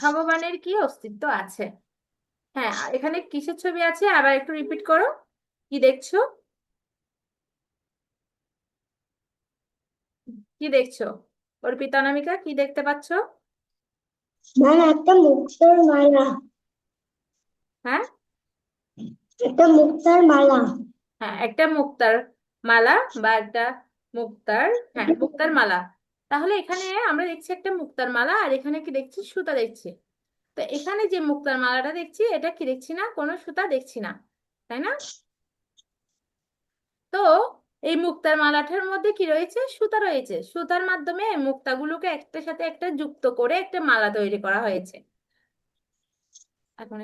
ভগবানের কি অস্তিত্ব আছে? হ্যাঁ, এখানে কিসের ছবি আছে আবার একটু রিপিট করো। কি দেখছো? কি দেখছো অর্পিতা, অনামিকা, কি দেখতে পাচ্ছো? মানে একটা মুক্তার মালা। হ্যাঁ, একটা মুক্তার মালা। হ্যাঁ, একটা মুক্তার মালা বা একটা মুক্তার, হ্যাঁ, মুক্তার মালা। তাহলে এখানে আমরা দেখছি একটা মুক্তার মালা, আর এখানে কি দেখছি? সুতা দেখছি। তো এখানে যে মুক্তার মালাটা দেখছি, এটা কি দেখছি না? কোনো সুতা দেখছি না, তাই না? তো এই মুক্তার মালাটার মধ্যে কি রয়েছে? সুতা রয়েছে। সুতার মাধ্যমে মুক্তাগুলোকে একটার সাথে একটা যুক্ত করে একটা মালা তৈরি করা হয়েছে। এখন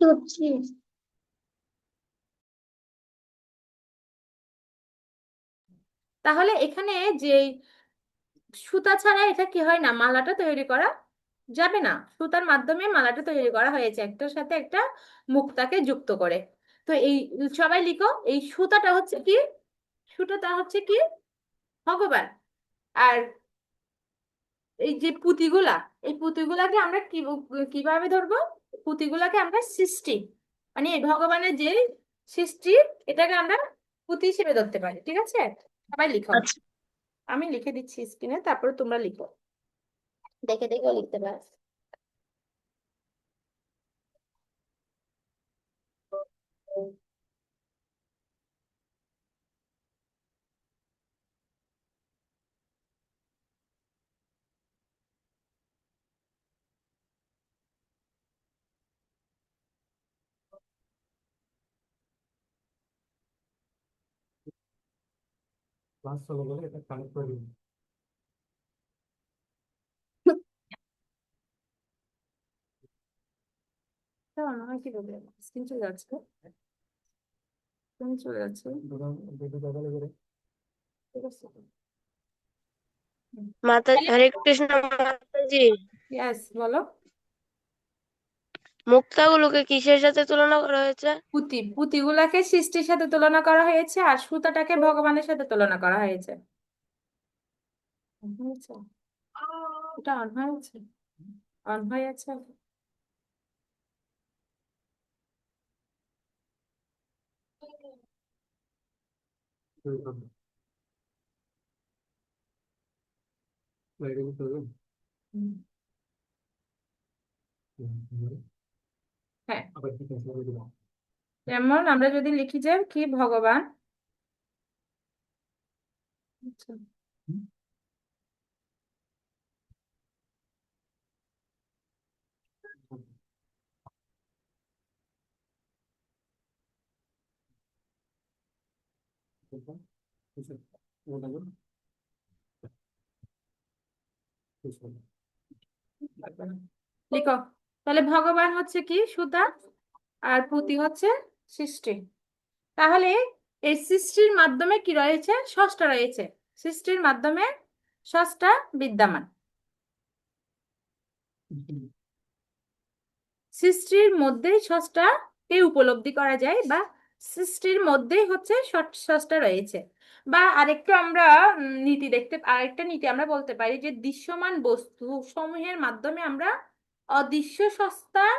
সত্যি। তাহলে এখানে যে সুতা ছাড়া এটা কি হয় না, মালাটা তৈরি করা যাবে না। সুতার মাধ্যমে মালাটা তৈরি করা হয়েছে একটার সাথে একটা মুক্তাকে যুক্ত করে। তো এই, সবাই লিখো, এই সুতাটা হচ্ছে কি? সুতাটা হচ্ছে কি? ভগবান। আর এই যে পুঁতিগুলা, এই পুঁতিগুলাকে আমরা কিভাবে ধরবো? পুঁতিগুলাকে আমরা সৃষ্টি, মানে এই ভগবানের যে সৃষ্টি, এটাকে আমরা পুঁতি হিসেবে ধরতে পারি। ঠিক আছে, সবাই লিখো। আচ্ছা। আমি লিখে দিচ্ছি স্ক্রিনে, তারপরে তোমরা লিখো, দেখে দেখে লিখতে পারো। ক্লাস চলে গেলে এটা কানেক্ট করে দিন। আমার কি বলবো, স্ক্রিন চলে যাচ্ছে, স্ক্রিন চলে যাচ্ছে। দুটো দখলে করে ঠিক আছে, মাতা হরে কৃষ্ণ মাতাজি। ইয়েস, বলো। মুক্তাগুলোকে কিসের সাথে তুলনা করা হয়েছে? পুঁতিগুলাকে সৃষ্টির সাথে তুলনা করা হয়েছে, আর সুতাটাকে ভগবানের সাথে তুলনা করা হয়েছে। হয়েছে, এটা অন হয়েছে, অন হয়ে আছে। তৈরি করবে। তৈরি করতে হবে। হুম, হ্যাঁ, আবার কি ক্যান্সেল করে দিলাম। যেমন আমরা যদি লিখি যে কি ভগবান, আচ্ছা, লিখো। তাহলে ভগবান হচ্ছে কি? সুতা, আর পুঁতি হচ্ছে সৃষ্টি। তাহলে এই সৃষ্টির মাধ্যমে কি রয়েছে? স্রষ্টা রয়েছে। সৃষ্টির মাধ্যমে স্রষ্টা বিদ্যমান। সৃষ্টির মধ্যেই স্রষ্টাকে উপলব্ধি করা যায়, বা সৃষ্টির মধ্যেই হচ্ছে স্রষ্টা রয়েছে। বা আরেকটু আমরা আরেকটা নীতি আমরা বলতে পারি যে দৃশ্যমান বস্তু সমূহের মাধ্যমে আমরা অদৃশ্য সত্তার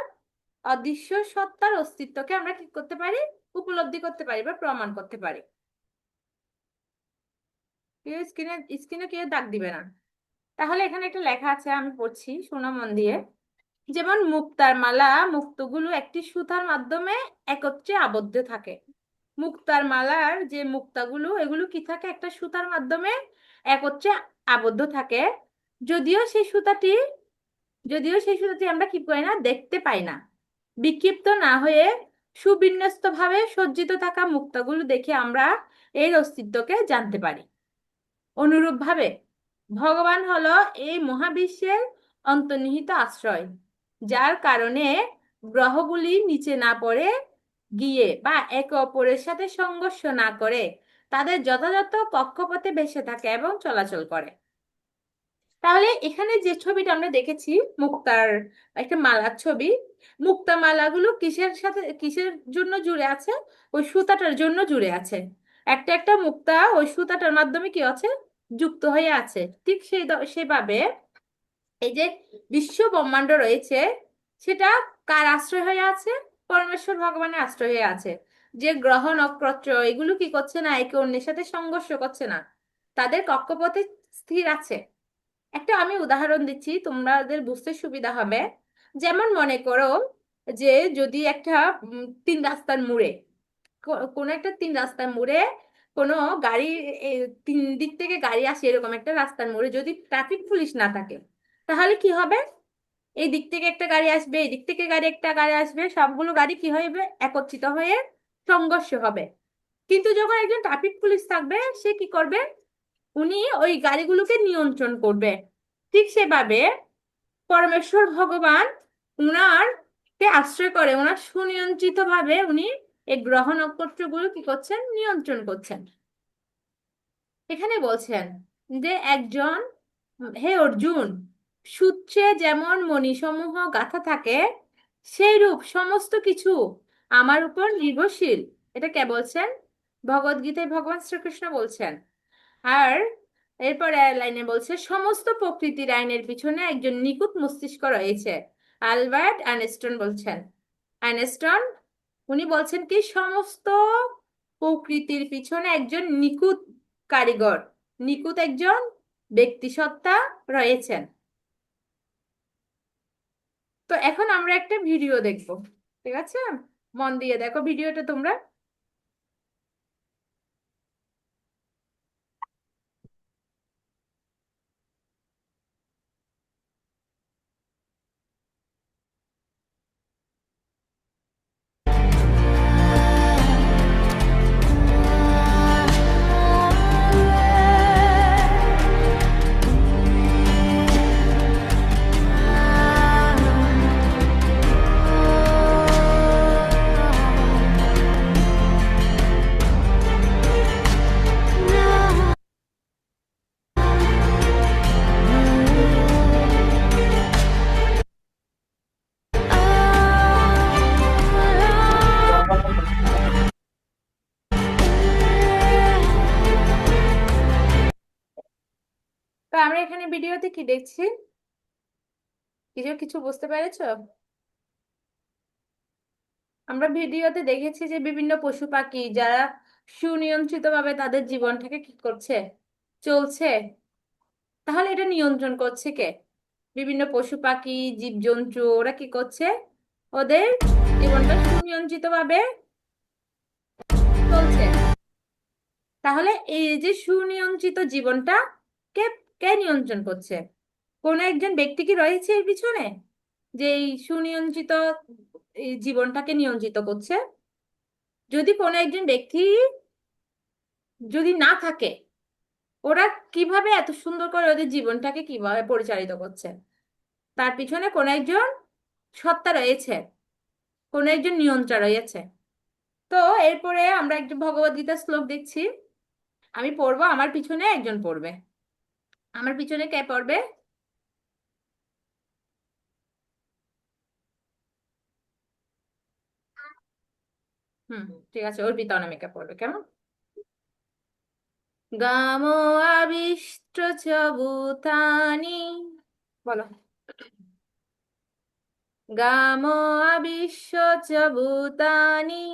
অদৃশ্য সত্তার অস্তিত্বকে আমরা কি করতে পারি? উপলব্ধি করতে পারি বা প্রমাণ করতে পারি। কেউ স্ক্রিনে স্ক্রিনে কেউ দাগ দিবে না। তাহলে এখানে একটা লেখা আছে, আমি পড়ছি, শোনো মন দিয়ে। যেমন মুক্তার মালা, মুক্তগুলো একটি সুতার মাধ্যমে একত্রে আবদ্ধ থাকে। মুক্তার মালার যে মুক্তাগুলো, এগুলো কি থাকে? একটা সুতার মাধ্যমে একত্রে আবদ্ধ থাকে। যদিও সেই সুতাটি যদিও সেই সুতাটি আমরা কি করি না, দেখতে পাই না। বিক্ষিপ্ত না হয়ে সুবিন্যস্ত ভাবে সজ্জিত থাকা মুক্তাগুলো দেখে আমরা এর অস্তিত্বকে জানতে পারি। অনুরূপভাবে ভগবান হলো এই মহাবিশ্বের অন্তর্নিহিত আশ্রয়, যার কারণে গ্রহগুলি নিচে না পড়ে গিয়ে বা একে অপরের সাথে সংঘর্ষ না করে তাদের যথাযথ কক্ষপথে ভেসে থাকে এবং চলাচল করে। তাহলে এখানে যে ছবিটা আমরা দেখেছি, মুক্তার একটা মালার ছবি, মুক্তা মালাগুলো কিসের সাথে কিসের জন্য জুড়ে আছে? ওই সুতাটার জন্য জুড়ে আছে। একটা একটা মুক্তা ওই সুতাটার মাধ্যমে কি আছে, যুক্ত হয়ে আছে। ঠিক সেভাবে এই যে বিশ্ব ব্রহ্মাণ্ড রয়েছে, সেটা কার আশ্রয় হয়ে আছে? পরমেশ্বর ভগবানের আশ্রয় হয়ে আছে। যে গ্রহ নক্ষত্র এগুলো কি করছে না, একে অন্যের সাথে সংঘর্ষ করছে না, তাদের কক্ষপথে স্থির আছে। একটা আমি উদাহরণ দিচ্ছি, তোমাদের বুঝতে সুবিধা হবে। যেমন মনে করো যে যদি একটা তিন রাস্তার মোড়ে, কোনো একটা তিন রাস্তার মোড়ে কোনো গাড়ি, এ, তিন দিক থেকে গাড়ি আসে, এরকম একটা রাস্তার মোড়ে যদি ট্রাফিক পুলিশ না থাকে, তাহলে কি হবে? এই দিক থেকে একটা গাড়ি আসবে, এই দিক থেকে একটা গাড়ি আসবে, সবগুলো গাড়ি কি হবে, একত্রিত হয়ে সংঘর্ষ হবে। কিন্তু যখন একজন ট্রাফিক পুলিশ থাকবে, সে কি করবে? উনি ওই গাড়িগুলোকে নিয়ন্ত্রণ করবে। ঠিক সেভাবে পরমেশ্বর ভগবান উনার কে আশ্রয় করে, ওনার সুনিয়ন্ত্রিত ভাবে উনি এই গ্রহ নক্ষত্রগুলো কি করছেন, নিয়ন্ত্রণ করছেন। এখানে বলছেন যে একজন, হে অর্জুন, সূত্রে যেমন মণিসমূহ গাঁথা থাকে, সেই রূপ সমস্ত কিছু আমার উপর নির্ভরশীল। এটা কে বলছেন? ভগবদ গীতায় ভগবান শ্রীকৃষ্ণ বলছেন। আর এরপরে লাইনে বলছে, সমস্ত প্রকৃতির আইনের পিছনে একজন নিখুঁত মস্তিষ্ক রয়েছে। আলবার্ট আইনস্টাইন বলছেন। আইনস্টাইন উনি বলছেন কি, সমস্ত প্রকৃতির পিছনে একজন নিখুঁত কারিগর, নিখুঁত একজন ব্যক্তিসত্তা রয়েছেন। তো এখন আমরা একটা ভিডিও দেখবো, ঠিক আছে? মন দিয়ে দেখো ভিডিওটা তোমরা। তো আমরা এখানে ভিডিওতে কি দেখছি, কিছু কিছু বুঝতে পেরেছো? আমরা ভিডিওতে দেখেছি যে বিভিন্ন পশু পাখি যারা সুনিয়ন্ত্রিত ভাবে তাদের জীবনটাকে কি করছে, চলছে। তাহলে এটা নিয়ন্ত্রণ করছে কে? বিভিন্ন পশু পাখি, জীবজন্তু, ওরা কি করছে, ওদের জীবনটা সুনিয়ন্ত্রিত ভাবে চলছে। তাহলে এই যে সুনিয়ন্ত্রিত জীবনটা কে কে নিয়ন্ত্রণ করছে? কোনো একজন ব্যক্তি কি রয়েছে এর পিছনে, যে এই সুনিয়ন্ত্রিত এই জীবনটাকে নিয়ন্ত্রিত করছে? যদি কোনো একজন ব্যক্তি যদি না থাকে, ওরা কিভাবে এত সুন্দর করে ওদের জীবনটাকে কিভাবে পরিচালিত করছে? তার পিছনে কোনো একজন সত্তা রয়েছে, কোনো একজন নিয়ন্ত্রণ রয়েছে। তো এরপরে আমরা একটু ভগবদ গীতার শ্লোক দেখছি, আমি পড়বো, আমার পিছনে একজন পড়বে। আমার পিছনে কে পড়বে? হুম, ঠিক আছে, অর্পিতা অনামিকা পড়বে, কেমন? গামো আবিষ্ট চ ভূতানি, বলো। গামো আবিশ্য চ ভূতানি।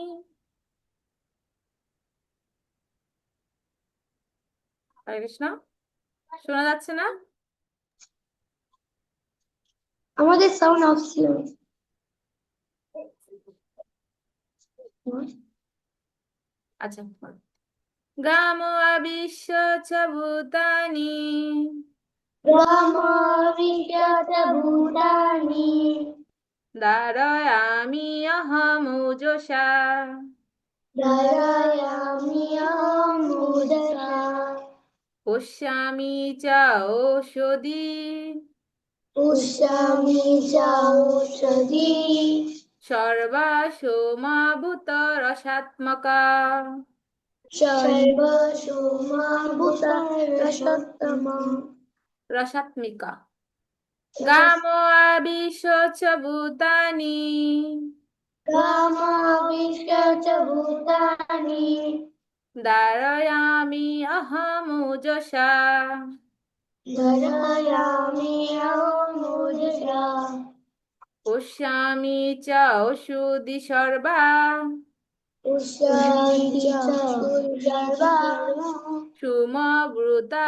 হরে কৃষ্ণ, শোনা যাচ্ছে না? আমাদের সাউন্ড অফ ছিল। আচ্ছা, বলো। গামো আবিশ্য চ ভূতানি, ভূতানি ধারয়ামি অহমোজসা, ধারয়ামি অহমোজসা পশ্যামি চ ঔষধি, পুষ্যামি চ ঔষধি সর্বাসোমাভূত রসাত্মকা, সর্বসোমাভূতা রসোত্তমা রসাত্মিকা। গামো আবিশ্য চ ভূতানি, কামাবিশ্য চ ভূতানি धारयामि अहमोजसा धरायामि अमुजसा पुष्यामि च ओषधि सर्वा उषामि च सर्वा सुमवृतारसात्मका।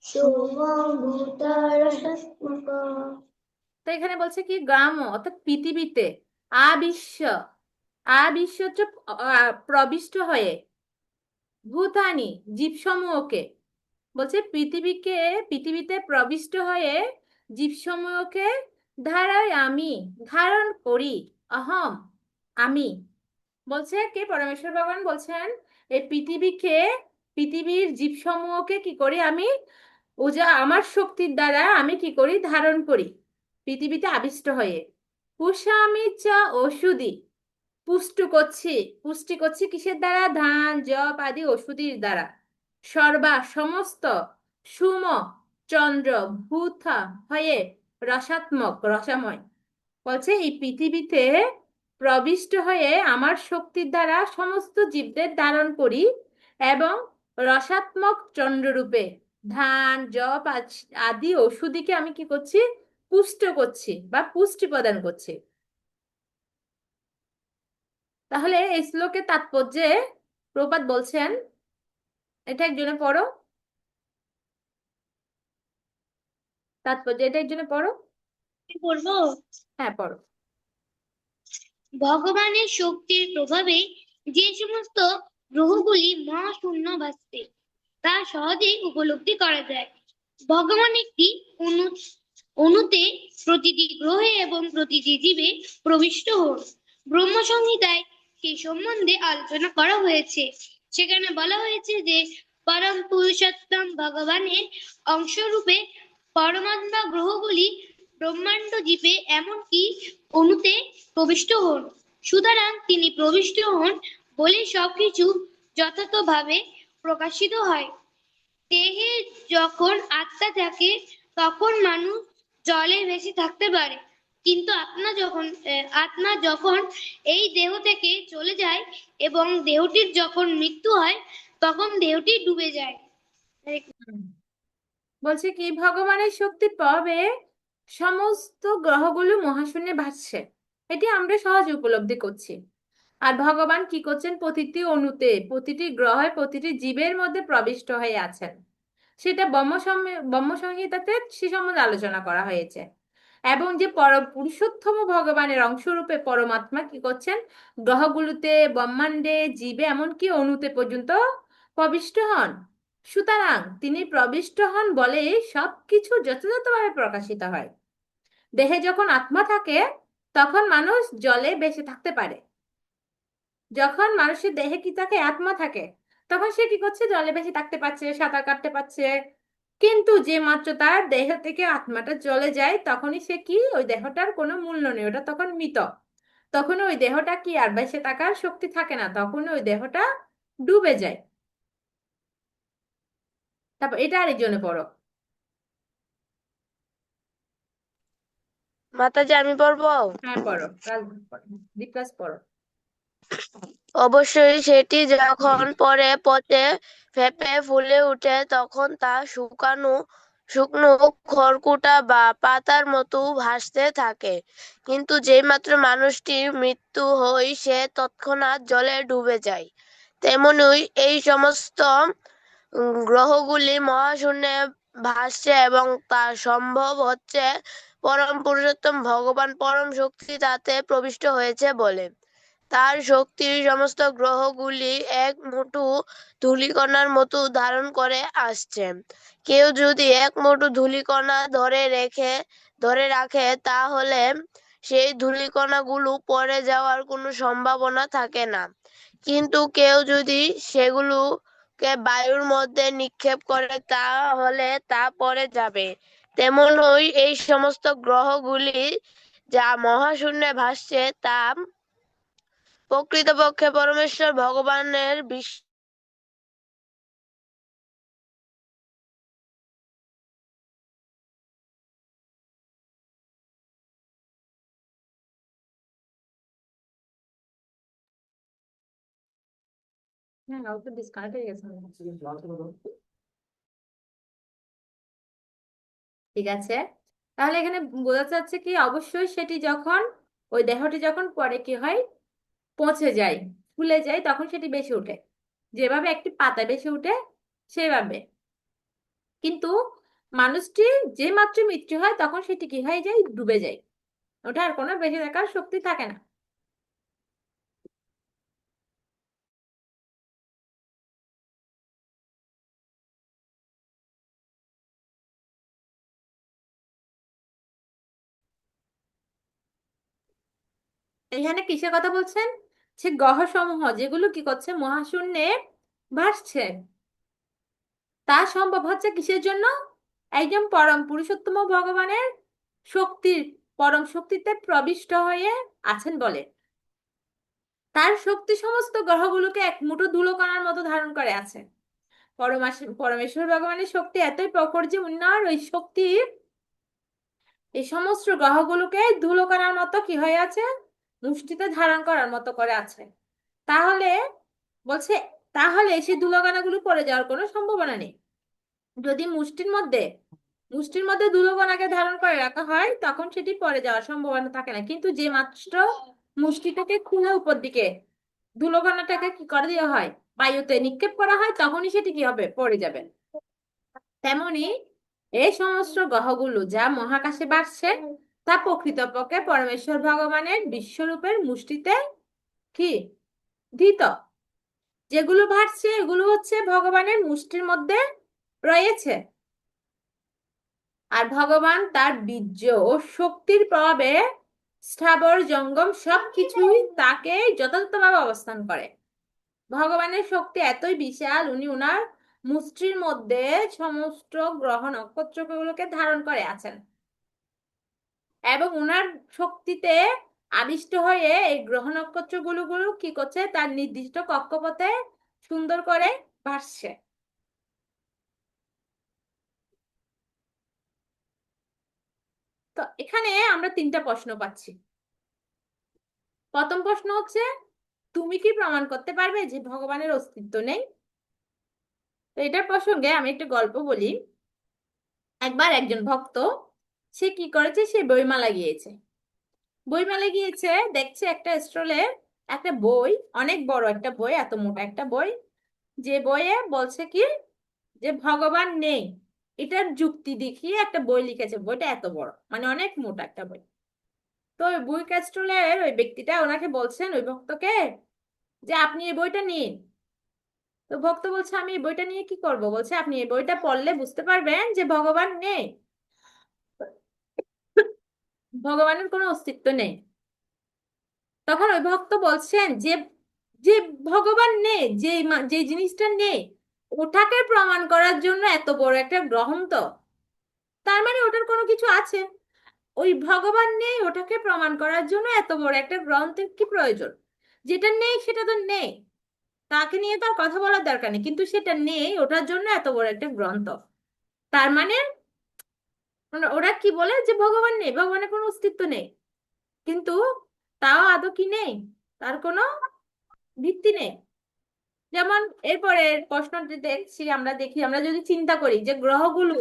सोमभूतारसात्मक। তো এখানে বলছে কি গ্রাম অর্থাৎ পৃথিবীতে আবিশ্ব আবিশ্ব হচ্ছে প্রবিষ্ট হয়ে ভূতানি জীবসমূহকে বলছে পৃথিবীতে প্রবিষ্ট হয়ে জীবসমূহকে ধারায় আমি ধারণ করি অহম আমি বলছে কে পরমেশ্বর ভগবান বলছেন এই পৃথিবীর জীবসমূহকে কি করি আমি আমার শক্তির দ্বারা আমি কি করি ধারণ করি পৃথিবীতে আবিষ্ট হয়ে পুষামি চা ওষুধি পুষ্টি করছি কিসের দ্বারা ধান জব আদি ওষুধির দ্বারা সমস্ত সুম চন্দ্র ভূথা হয়ে রসাময় বলছে এই পৃথিবীতে প্রবিষ্ট হয়ে আমার শক্তির দ্বারা সমস্ত জীবদের ধারণ করি এবং রসাত্মক চন্দ্ররূপে ধান জব আদি ওষুধিকে আমি কি করছি পুষ্ট করছি বা পুষ্টি প্রদান করছি। তাহলে এই শ্লোকের তাৎপর্যে প্রপাত বলছেন এটা একজনে পড়ো এটা একজনে পড়ো। পড়বো। হ্যাঁ পড়ো। ভগবানের শক্তির প্রভাবে যে সমস্ত গ্রহগুলি মহাশূন্য ভাসছে তা সহজেই উপলব্ধি করা যায়। ভগবান একটি অণুতে প্রতিটি গ্রহে এবং প্রতিটি জীবে প্রবিষ্ট হন। ব্রহ্ম সংহিতায় সেই সম্বন্ধে আলোচনা করা হয়েছে। সেখানে বলা হয়েছে যে পরম পুরুষোত্তম ভগবানের অংশরূপে পরমাত্মা গ্রহগুলি ব্রহ্মাণ্ড জীবে এমনকি অণুতে প্রবিষ্ট হন। সুতরাং তিনি প্রবিষ্ট হন বলে সবকিছু যথাযথভাবে প্রকাশিত হয়। দেহে যখন আত্মা থাকে তখন মানুষ জলে ভেসে থাকতে পারে, কিন্তু আত্মা যখন এই দেহ থেকে চলে যায় এবং দেহটির যখন মৃত্যু হয় তখন দেহটি ডুবে যায়। বলছে কি ভগবানের শক্তির প্রভাবে সমস্ত গ্রহগুলো মহাশূন্যে ভাসছে, এটি আমরা সহজে উপলব্ধি করছি। আর ভগবান কি করছেন প্রতিটি অণুতে প্রতিটি গ্রহে প্রতিটি জীবের মধ্যে প্রবিষ্ট হয়ে আছেন, সেটা ব্রহ্ম সংহিতাতে সে সম্বন্ধে আলোচনা করা হয়েছে। এবং যে পুরুষোত্তম ভগবানের অংশরূপে পরমাত্মা কি করছেন গ্রহগুলোতে ব্রহ্মাণ্ডে জীবে এমনকি অণুতে পর্যন্ত প্রবিষ্ট হন। সুতরাং তিনি প্রবিষ্ট হন বলে সবকিছু যথাযথভাবে প্রকাশিত হয়। দেহে যখন আত্মা থাকে তখন মানুষ জলে বেঁচে থাকতে পারে, যখন মানুষের দেহে কি থাকে আত্মা থাকে তখন সে কি করছে জলে বেঁচে থাকতে পারছে সাঁতার কাটতে পারছে। কিন্তু যে মাত্র তার দেহ থেকে আত্মাটা চলে যায় তখনই সে কি ওই দেহটার কোনো মূল্য নেই, ওটা তখন মৃত। তখন ওই দেহটা কি আর বেঁচে থাকার শক্তি থাকে না, তখন ওই দেহটা ডুবে যায়। তারপর এটা আরেকজনে পড়ো। মাতাজি আমি পড়বো। হ্যাঁ পড়ো, বিকাশ পড়ো। অবশ্যই সেটি যখন পরে পচে ফেঁপে ফুলে ওঠে তখন তা শুকনো খড়কুটা বা পাতার মতো ভাসতে থাকে। কিন্তু যেইমাত্র মানুষটির মৃত্যু হয় সে তৎক্ষণাৎ জলে ডুবে যায়। তেমনই এই সমস্ত গ্রহগুলি মহাশূন্যে ভাসছে এবং তা সম্ভব হচ্ছে পরম পুরুষোত্তম ভগবান পরম শক্তি তাতে প্রবিষ্ট হয়েছে বলে। তার শক্তির সমস্ত গ্রহগুলি এক মুঠো ধূলিকণার মতো ধারণ করে আসছে। কেউ যদি এক মুঠো ধূলিকণা ধরে রাখে তাহলে সেই ধূলিকণাগুলো পড়ে যাওয়ার কোনো সম্ভাবনা থাকে না। কিন্তু কেউ যদি সেগুলোকে বায়ুর মধ্যে নিক্ষেপ করে তাহলে তা পড়ে যাবে। তেমনই এই সমস্ত গ্রহগুলি যা মহাশূন্যে ভাসছে তা প্রকৃতপক্ষে পরমেশ্বর ভগবানের হ্যাঁ, ও তো ডিসকানেক্ট হয়ে গেছে। ঠিক আছে, তাহলে এখানে বোঝা যাচ্ছে কি অবশ্যই সেটি যখন ওই দেহটি যখন পরে কি হয়, পচে যায়, ফুলে যায়, তখন সেটি বেশি ওঠে, যেভাবে একটি পাতা বেশি ওঠে সেভাবে। কিন্তু মানুষটি যে মাত্র মৃত্যু হয় তখন সেটি কি হয়ে যায়, ডুবে যায়, ওটা আর কোনো বেঁচে থাকার শক্তি থাকে না। এখানে কিসের কথা বলছেন, সে গ্রহসমূহ যেগুলো কি করছে, মহাশূন্যে ভাসছে, তা সম্ভব হচ্ছে কিসের জন্য, একজন পরম পুরুষোত্তম ভগবানের শক্তির, পরম শক্তিতে প্রবিষ্ট হয়ে আছেন বলে। তার শক্তি সমস্ত গ্রহগুলোকে এক মুঠো ধুলো কণার মতো ধারণ করে আছে। পরমেশ্বর ভগবানের শক্তি এতই প্রখর যে উনার ওই শক্তি এই সমস্ত গ্রহগুলোকে ধুলো কণার মতো কি হয়ে আছে, মুষ্টিতে ধারণ করার মতো করে আছে। তাহলে বলছে, তাহলে সেই ধুলোকণাগুলো পড়ে যাওয়ার কোনো সম্ভাবনা নেই। যদি মুষ্টির মধ্যে ধুলোকণাকে ধারণ করে রাখা হয় তখন সেটি পড়ে যাওয়ার সম্ভাবনা থাকে না, কিন্তু যে মাত্র মুষ্টিটাকে খুলে উপর দিকে ধুলোকণাটাকে কি করে দেওয়া হয়, বায়ুতে নিক্ষেপ করা হয়, তখনই সেটি কি হবে, পড়ে যাবে। তেমনি এই সমস্ত গ্রহগুলো যা মহাকাশে বাড়ছে তা প্রকৃতপক্ষে পরমেশ্বর ভগবানের বিশ্বরূপের মুষ্টিতে কি ধৃত। যেগুলো ভাসছে এগুলো হচ্ছে ভগবানের মুষ্টির মধ্যে রয়েছে, আর ভগবান তার বীর্য ও শক্তির প্রভাবে স্থাবর জঙ্গম সবকিছুই তাকে যথাযথভাবে অবস্থান করে। ভগবানের শক্তি এতই বিশাল, উনি উনার মুষ্টির মধ্যে সমস্ত গ্রহ নক্ষত্রগুলোকে ধারণ করে আছেন, এবং উনার শক্তিতে আবিষ্ট হয়ে এই গ্রহ নক্ষত্রগুলো কি করছে, তার নির্দিষ্ট কক্ষপথে সুন্দর করে ভাসছে। তো এখানে আমরা তিনটা প্রশ্ন পাচ্ছি। প্রথম প্রশ্ন হচ্ছে, তুমি কি প্রমাণ করতে পারবে যে ভগবানের অস্তিত্ব নেই? তো এটার প্রসঙ্গে আমি একটা গল্প বলি। একবার একজন ভক্ত, সে কি করেছে, সে বইমেলা গিয়েছে। বইমেলা গিয়েছে, দেখছে একটা স্টলে একটা বই, অনেক বড় একটা বই, এত মোটা একটা বই, যে বইয়ে বলছে কি যে ভগবান নেই, এটার যুক্তি দেখিয়ে একটা বই লিখেছে। বইটা এত বড়, মানে অনেক মোটা একটা বই। তো ওই বই স্টলের ওই ব্যক্তিটা ওনাকে বলছেন, ওই ভক্তকে, যে আপনি এই বইটা নিন। তো ভক্ত বলছে, আমি এই বইটা নিয়ে কি করব? বলছে, আপনি এই বইটা পড়লে বুঝতে পারবেন যে ভগবান নেই, ভগবানের কোনো অস্তিত্ব নেই। তখন ওই ভক্ত বলছেন যে যে ভগবান নেই, যে জিনিসটা নেই ওটাকে প্রমাণ করার জন্য এত বড় একটা গ্রন্থ, তার মানে ওটার কোনো কিছু আছে। ওই ভগবান নেই ওটাকে প্রমাণ করার জন্য এত বড় একটা গ্রন্থের কি প্রয়োজন? যেটা নেই সেটা তো নেই, তাকে নিয়ে তো আর কথা বলার দরকার নেই, কিন্তু সেটা নেই ওটার জন্য এত বড় একটা গ্রন্থ। তার মানে ওরা কি বলে যে ভগবান নেই, ভগবানের কোনো অস্তিত্ব নেই, কিন্তু তাও আদৌ কি নেই, তার কোনো ভিত্তি নেই। যেমন এরপরে প্রশ্নটি দেখছি, আমরা যদি চিন্তা করি যে গ্রহগুলো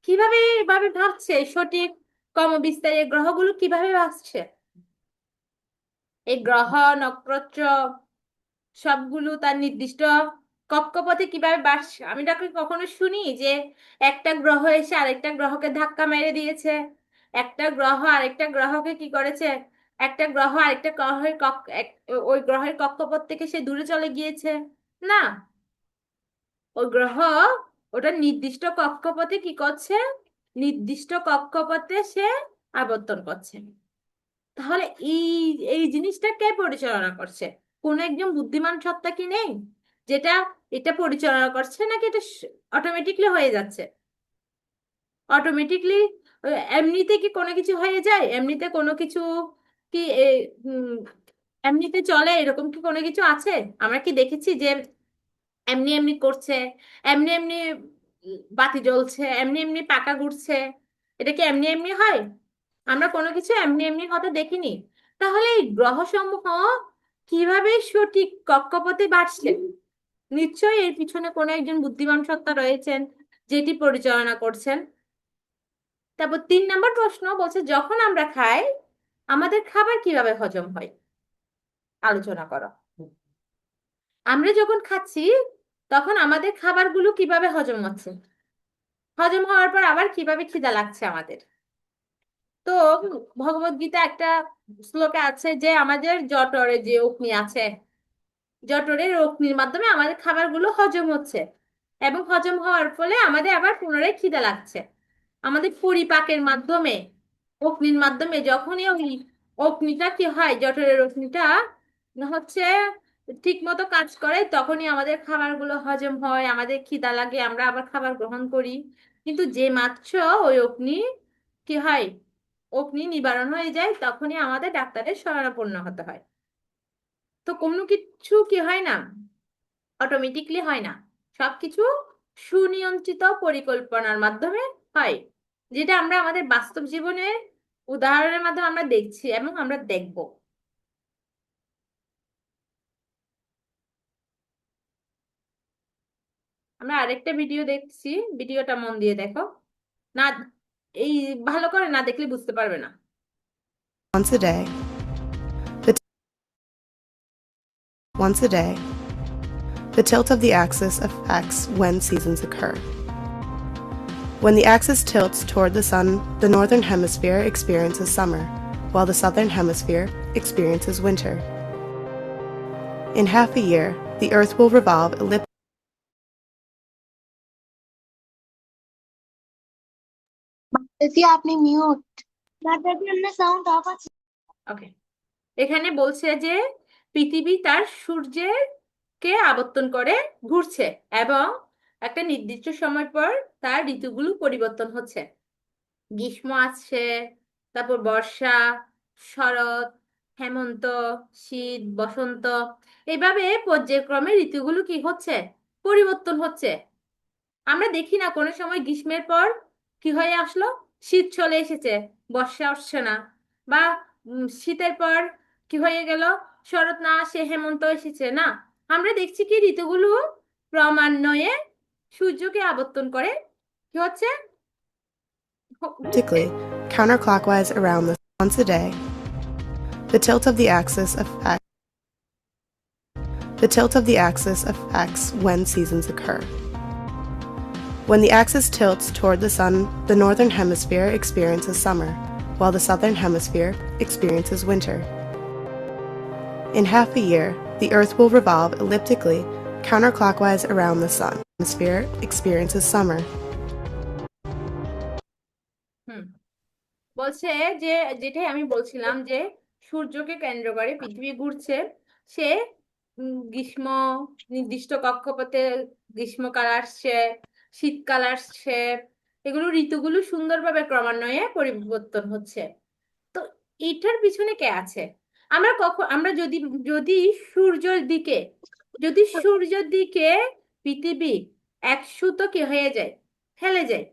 কিভাবে এভাবে ভাবছে, সঠিক ক্রমবিস্তারে গ্রহগুলো কিভাবে ভাবছে, এই গ্রহ নক্ষত্র সবগুলো তার নির্দিষ্ট কক্ষপথে কিভাবে বাসছে। আমি তাকে কখনো শুনি যে একটা গ্রহ এসে আরেকটা গ্রহকে ধাক্কা মেরে দিয়েছে, একটা গ্রহ আরেকটা গ্রহকে কি করেছে, একটা গ্রহ আরেকটা ওই গ্রহের কক্ষপথ থেকে সে দূরে চলে গিয়েছে? না, ওই গ্রহ ওটা নির্দিষ্ট কক্ষপথে কি করছে, নির্দিষ্ট কক্ষপথে সে আবর্তন করছে। তাহলে এই এই জিনিসটা কে পরিচালনা করছে? কোন একজন বুদ্ধিমান সত্তা কি নেই যেটা এটা পরিচালনা করছে, নাকি এটা অটোমেটিকলি হয়ে যাচ্ছে? অটোমেটিকলি এমনিতে কি কোনো কিছু হয়ে যায়? এমনিতে কোনো কিছু কি এমনিতে চলে, এরকম কি কোনো কিছু আছে? আমরা কি দেখেছি যে এমনি এমনি করছে, এমনি এমনি বাতি জ্বলছে, এমনি এমনি পাকা ঘুরছে? এটা কি এমনি এমনি হয়? আমরা কোনো কিছু এমনি এমনি হতে দেখিনি। তাহলে এই গ্রহ সমূহ কিভাবে সঠিক কক্ষপথে বাড়ছে, নিশ্চয়ই এর পিছনে কোনো একজন বুদ্ধিমান সত্তা রয়েছেন যেটি পরিচালনা করছেন। তারপর 3 নম্বর প্রশ্ন বলছে, যখন আমরা খাই আমাদের খাবার কিভাবে হজম হয়? আলোচনা করো। আমরা যখন খাচ্ছি তখন আমাদের খাবারগুলো কিভাবে হজম হচ্ছে, হজম হওয়ার পর আবার কিভাবে খিদা লাগছে আমাদের। তো ভগবত গীতা একটা শ্লোকে আছে যে আমাদের জঠরে যে অগ্নি আছে, জঠরের অগ্নির মাধ্যমে আমাদের খাবারগুলো হজম হচ্ছে, এবং হজম হওয়ার ফলে আমাদের আবার পুনরায় খিদা লাগছে। আমাদের পরিপাকের মাধ্যমে, অগ্নির মাধ্যমে যখনই ওই অগ্নিটা কি হয়, জঠরের অগ্নিটা হচ্ছে ঠিক মতো কাজ করে, তখনই আমাদের খাবারগুলো হজম হয়, আমাদের খিদা লাগে, আমরা আবার খাবার গ্রহণ করি। কিন্তু যে মাত্র ওই অগ্নি কি হয়, অগ্নি নিবারণ হয়ে যায়, তখনই আমাদের ডাক্তারের শরণাপন্ন হতে হয়। তো কোনো কিছু কি হয় না, অটোমেটিকলি হয় না, সবকিছু সুনিয়ন্ত্রিত পরিকল্পনার মাধ্যমে হয়, যেটা আমরা আমাদের বাস্তব জীবনে উদাহরণের মাধ্যমে আমরা দেখছি এবং আমরা দেখব। আমরা আরেকটা ভিডিও দেখছি, ভিডিওটা মন দিয়ে দেখো, না এই ভালো করে না দেখলে বুঝতে পারবে না। Once a day. The once a day. The tilt of the axis affects when seasons occur. When the axis tilts toward the sun, the northern hemisphere experiences summer, while the southern hemisphere experiences winter. In half a year, the earth will revolve elliptically. আপনি mute. মাতাজি আপনার sound of আছে। ওকে, এখানে বলছে যে পৃথিবী তার সূর্যের কে আবর্তন করে ঘুরছে, এবং একটা নির্দিষ্ট সময় পর তার ঋতুগুলো পরিবর্তন হচ্ছে। গ্রীষ্ম আসছে, তারপর বর্ষা, শরৎ, হেমন্ত, শীত, বসন্ত, এইভাবে পর্যায়ক্রমে ঋতুগুলো কি হচ্ছে, পরিবর্তন হচ্ছে। আমরা দেখি না কোনো সময় গ্রীষ্মের পর কি হয়ে আসলো, শীত চলে এসেছে, বর্ষা আসছে না, বা শীতের পর কি হয়ে গেল, শরৎ না আসে হেমন্ত এসেছে না। আমরা দেখছি কি ঋতুগুলো ক্রমান্বয়ে সূর্যকে আবর্তন করে কি হচ্ছে, ঘুরছে। Counterclockwise around the once a day. The tilt of the axis affects when seasons occur. When the axis tilts toward the sun, the northern hemisphere experiences summer, while the southern hemisphere experiences winter. In half a year, the earth will revolve elliptically counterclockwise around the sun. The hemisphere experiences summer. বলছে যে, যেটাই আমি বলছিলাম যে সূর্যকে কেন্দ্র করে পৃথিবী ঘুরছে। সে গ্রীষ্ম, নির্দিষ্ট কক্ষপথে গ্রীষ্মকাল আসছে, শীতকাল আসছে, এগুলো ঋতুগুলো সুন্দরভাবে ক্রমান্বয়ে পরিবর্তন হচ্ছে। তো এটার পিছনে কে আছে? আমরা যদি যদি সূর্যের দিকে যদি সূর্যের দিকে পৃথিবী এক সুতো কি হয়ে যায়, হেলে যায়,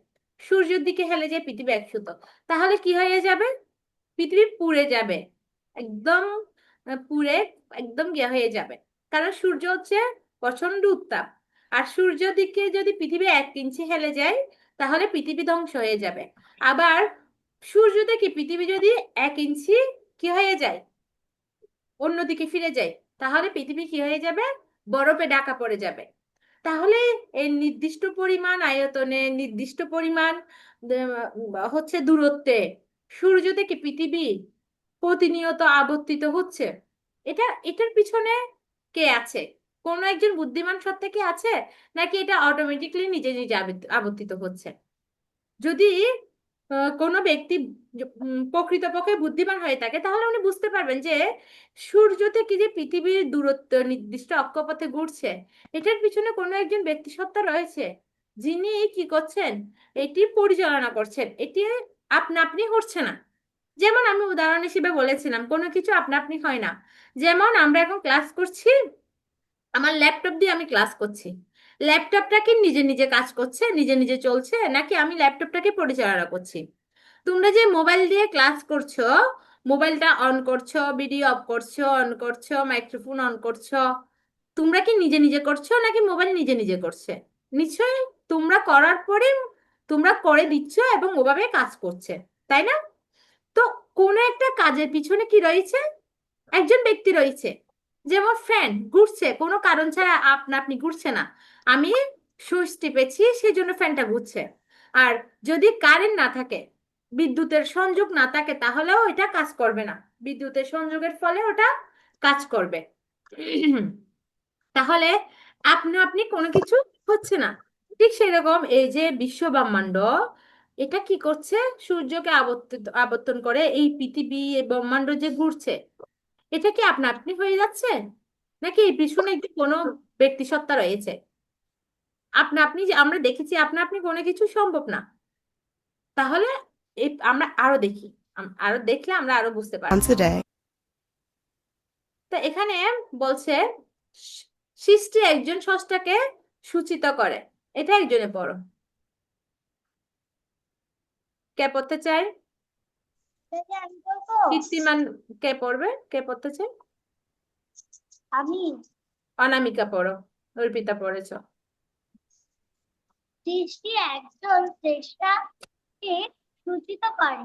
সূর্যের দিকে হেলে যায় পৃথিবী এক সুতো, তাহলে কি হয়ে যাবে, পৃথিবী পুড়ে যাবে, একদম পুড়ে একদম ইয়ে হয়ে যাবে। কারণ সূর্য হচ্ছে প্রচন্ড উত্তাপ, আর সূর্য দিকে যদি পৃথিবী 1 ইঞ্চি হেলে যায় তাহলে পৃথিবী ধ্বংস হয়ে যাবে। আবার সূর্য থেকে পৃথিবী যদি 1 ইঞ্চি কি হয়ে যায়, অন্যদিকে ফিরে যায়, তাহলে পৃথিবী কি হয়ে যাবে, বরফে ঢাকা পড়ে যাবে। তাহলে এই নির্দিষ্ট পরিমাণ আয়তনে, নির্দিষ্ট পরিমাণ হচ্ছে দূরত্বে সূর্য থেকে পৃথিবী প্রতিনিয়ত আবর্তিত হচ্ছে। এটার পিছনে কে আছে? কোনো একজন বুদ্ধিমান সত্তা কি আছে, নাকি এটা অটোমেটিকলি নিজে নিজে আবর্তিত হচ্ছে? যদি কোনো ব্যক্তি প্রকৃতপক্ষে বুদ্ধিমান হয়ে থাকে, তাহলে উনি বুঝতে পারবেন যে সূর্য থেকে যে পৃথিবীর দূরত্ব নির্দিষ্ট অক্ষপথে ঘুরছে, এটার পিছনে কোনো একজন ব্যক্তি সত্তা রয়েছে, যিনি কি করছেন, এটি পরিচালনা করছেন। এটি আপনা আপনি হচ্ছে না। যেমন আমি উদাহরণ হিসেবে বলেছিলাম, কোনো কিছু আপনা আপনি হয় না। যেমন আমরা এখন ক্লাস করছি, আমার ল্যাপটপ দিয়ে আমি ক্লাস করছি, ল্যাপটপটা কি নিজে নিজে কাজ করছে, নিজে নিজে চলছে, নাকি আমি ল্যাপটপটাকে পরিচালনা করছি? তোমরা যে মোবাইল দিয়ে ক্লাস করছো, মোবাইলটা অন করছো, ভিডিও অফ করছো, অন করছো, মাইক্রোফোন অন করছো, তোমরা কি নিজে নিজে করছো নাকি মোবাইল নিজে নিজে করছে? নিশ্চয়ই তোমরা করার পরে তোমরা করে দিচ্ছ এবং ওভাবে কাজ করছে, তাই না? তো কোনো একটা কাজের পিছনে কি রয়েছে? একজন ব্যক্তি রয়েছে। যেমন ফ্যান ঘুরছে, কোনো কারণ ছাড়া আপনা আপনি ঘুরছে না। আমি সুইচ টিপেছি সেজন্য ফ্যানটা ঘুরছে। আর যদি কারেন্ট না থাকে, বিদ্যুতের সংযোগ না থাকে, তাহলেও এটা কাজ করবে না। বিদ্যুতের সংযোগের ফলে ওটা কাজ করবে। তাহলে আপনা আপনি কোনো কিছু হচ্ছে না। ঠিক সেরকম এই যে বিশ্ব ব্রহ্মাণ্ড, এটা কি করছে? সূর্যকে আবর্তন করে এই পৃথিবী এই ব্রহ্মাণ্ড যে ঘুরছে, এটা কি আপনা আপনি হয়ে যাচ্ছে, নাকি এই পিছনে একটি কোনো ব্যক্তি সত্তা রয়েছে? আপনা আপনি যে আমরা দেখেছি, আপনা আপনি কোনো কিছু সম্ভব না। তাহলে আমরা আরো দেখি, আরো দেখলে আমরা আরো বুঝতে পারবো। once a day. তো এখানে বলছে স- সৃষ্টি একজন স্রষ্টাকে সূচিত করে। এটা একজনে পড়ো, কে পড়তে চায়? আমি বলবো, কীর্তিমান কে পড়বে? কে পড়তে চায়? আমি অনামিকা পড়ো, অর্পিতা পড়েছো। সৃষ্টি একজন শ্রেষ্ঠাকে সূচিত করে।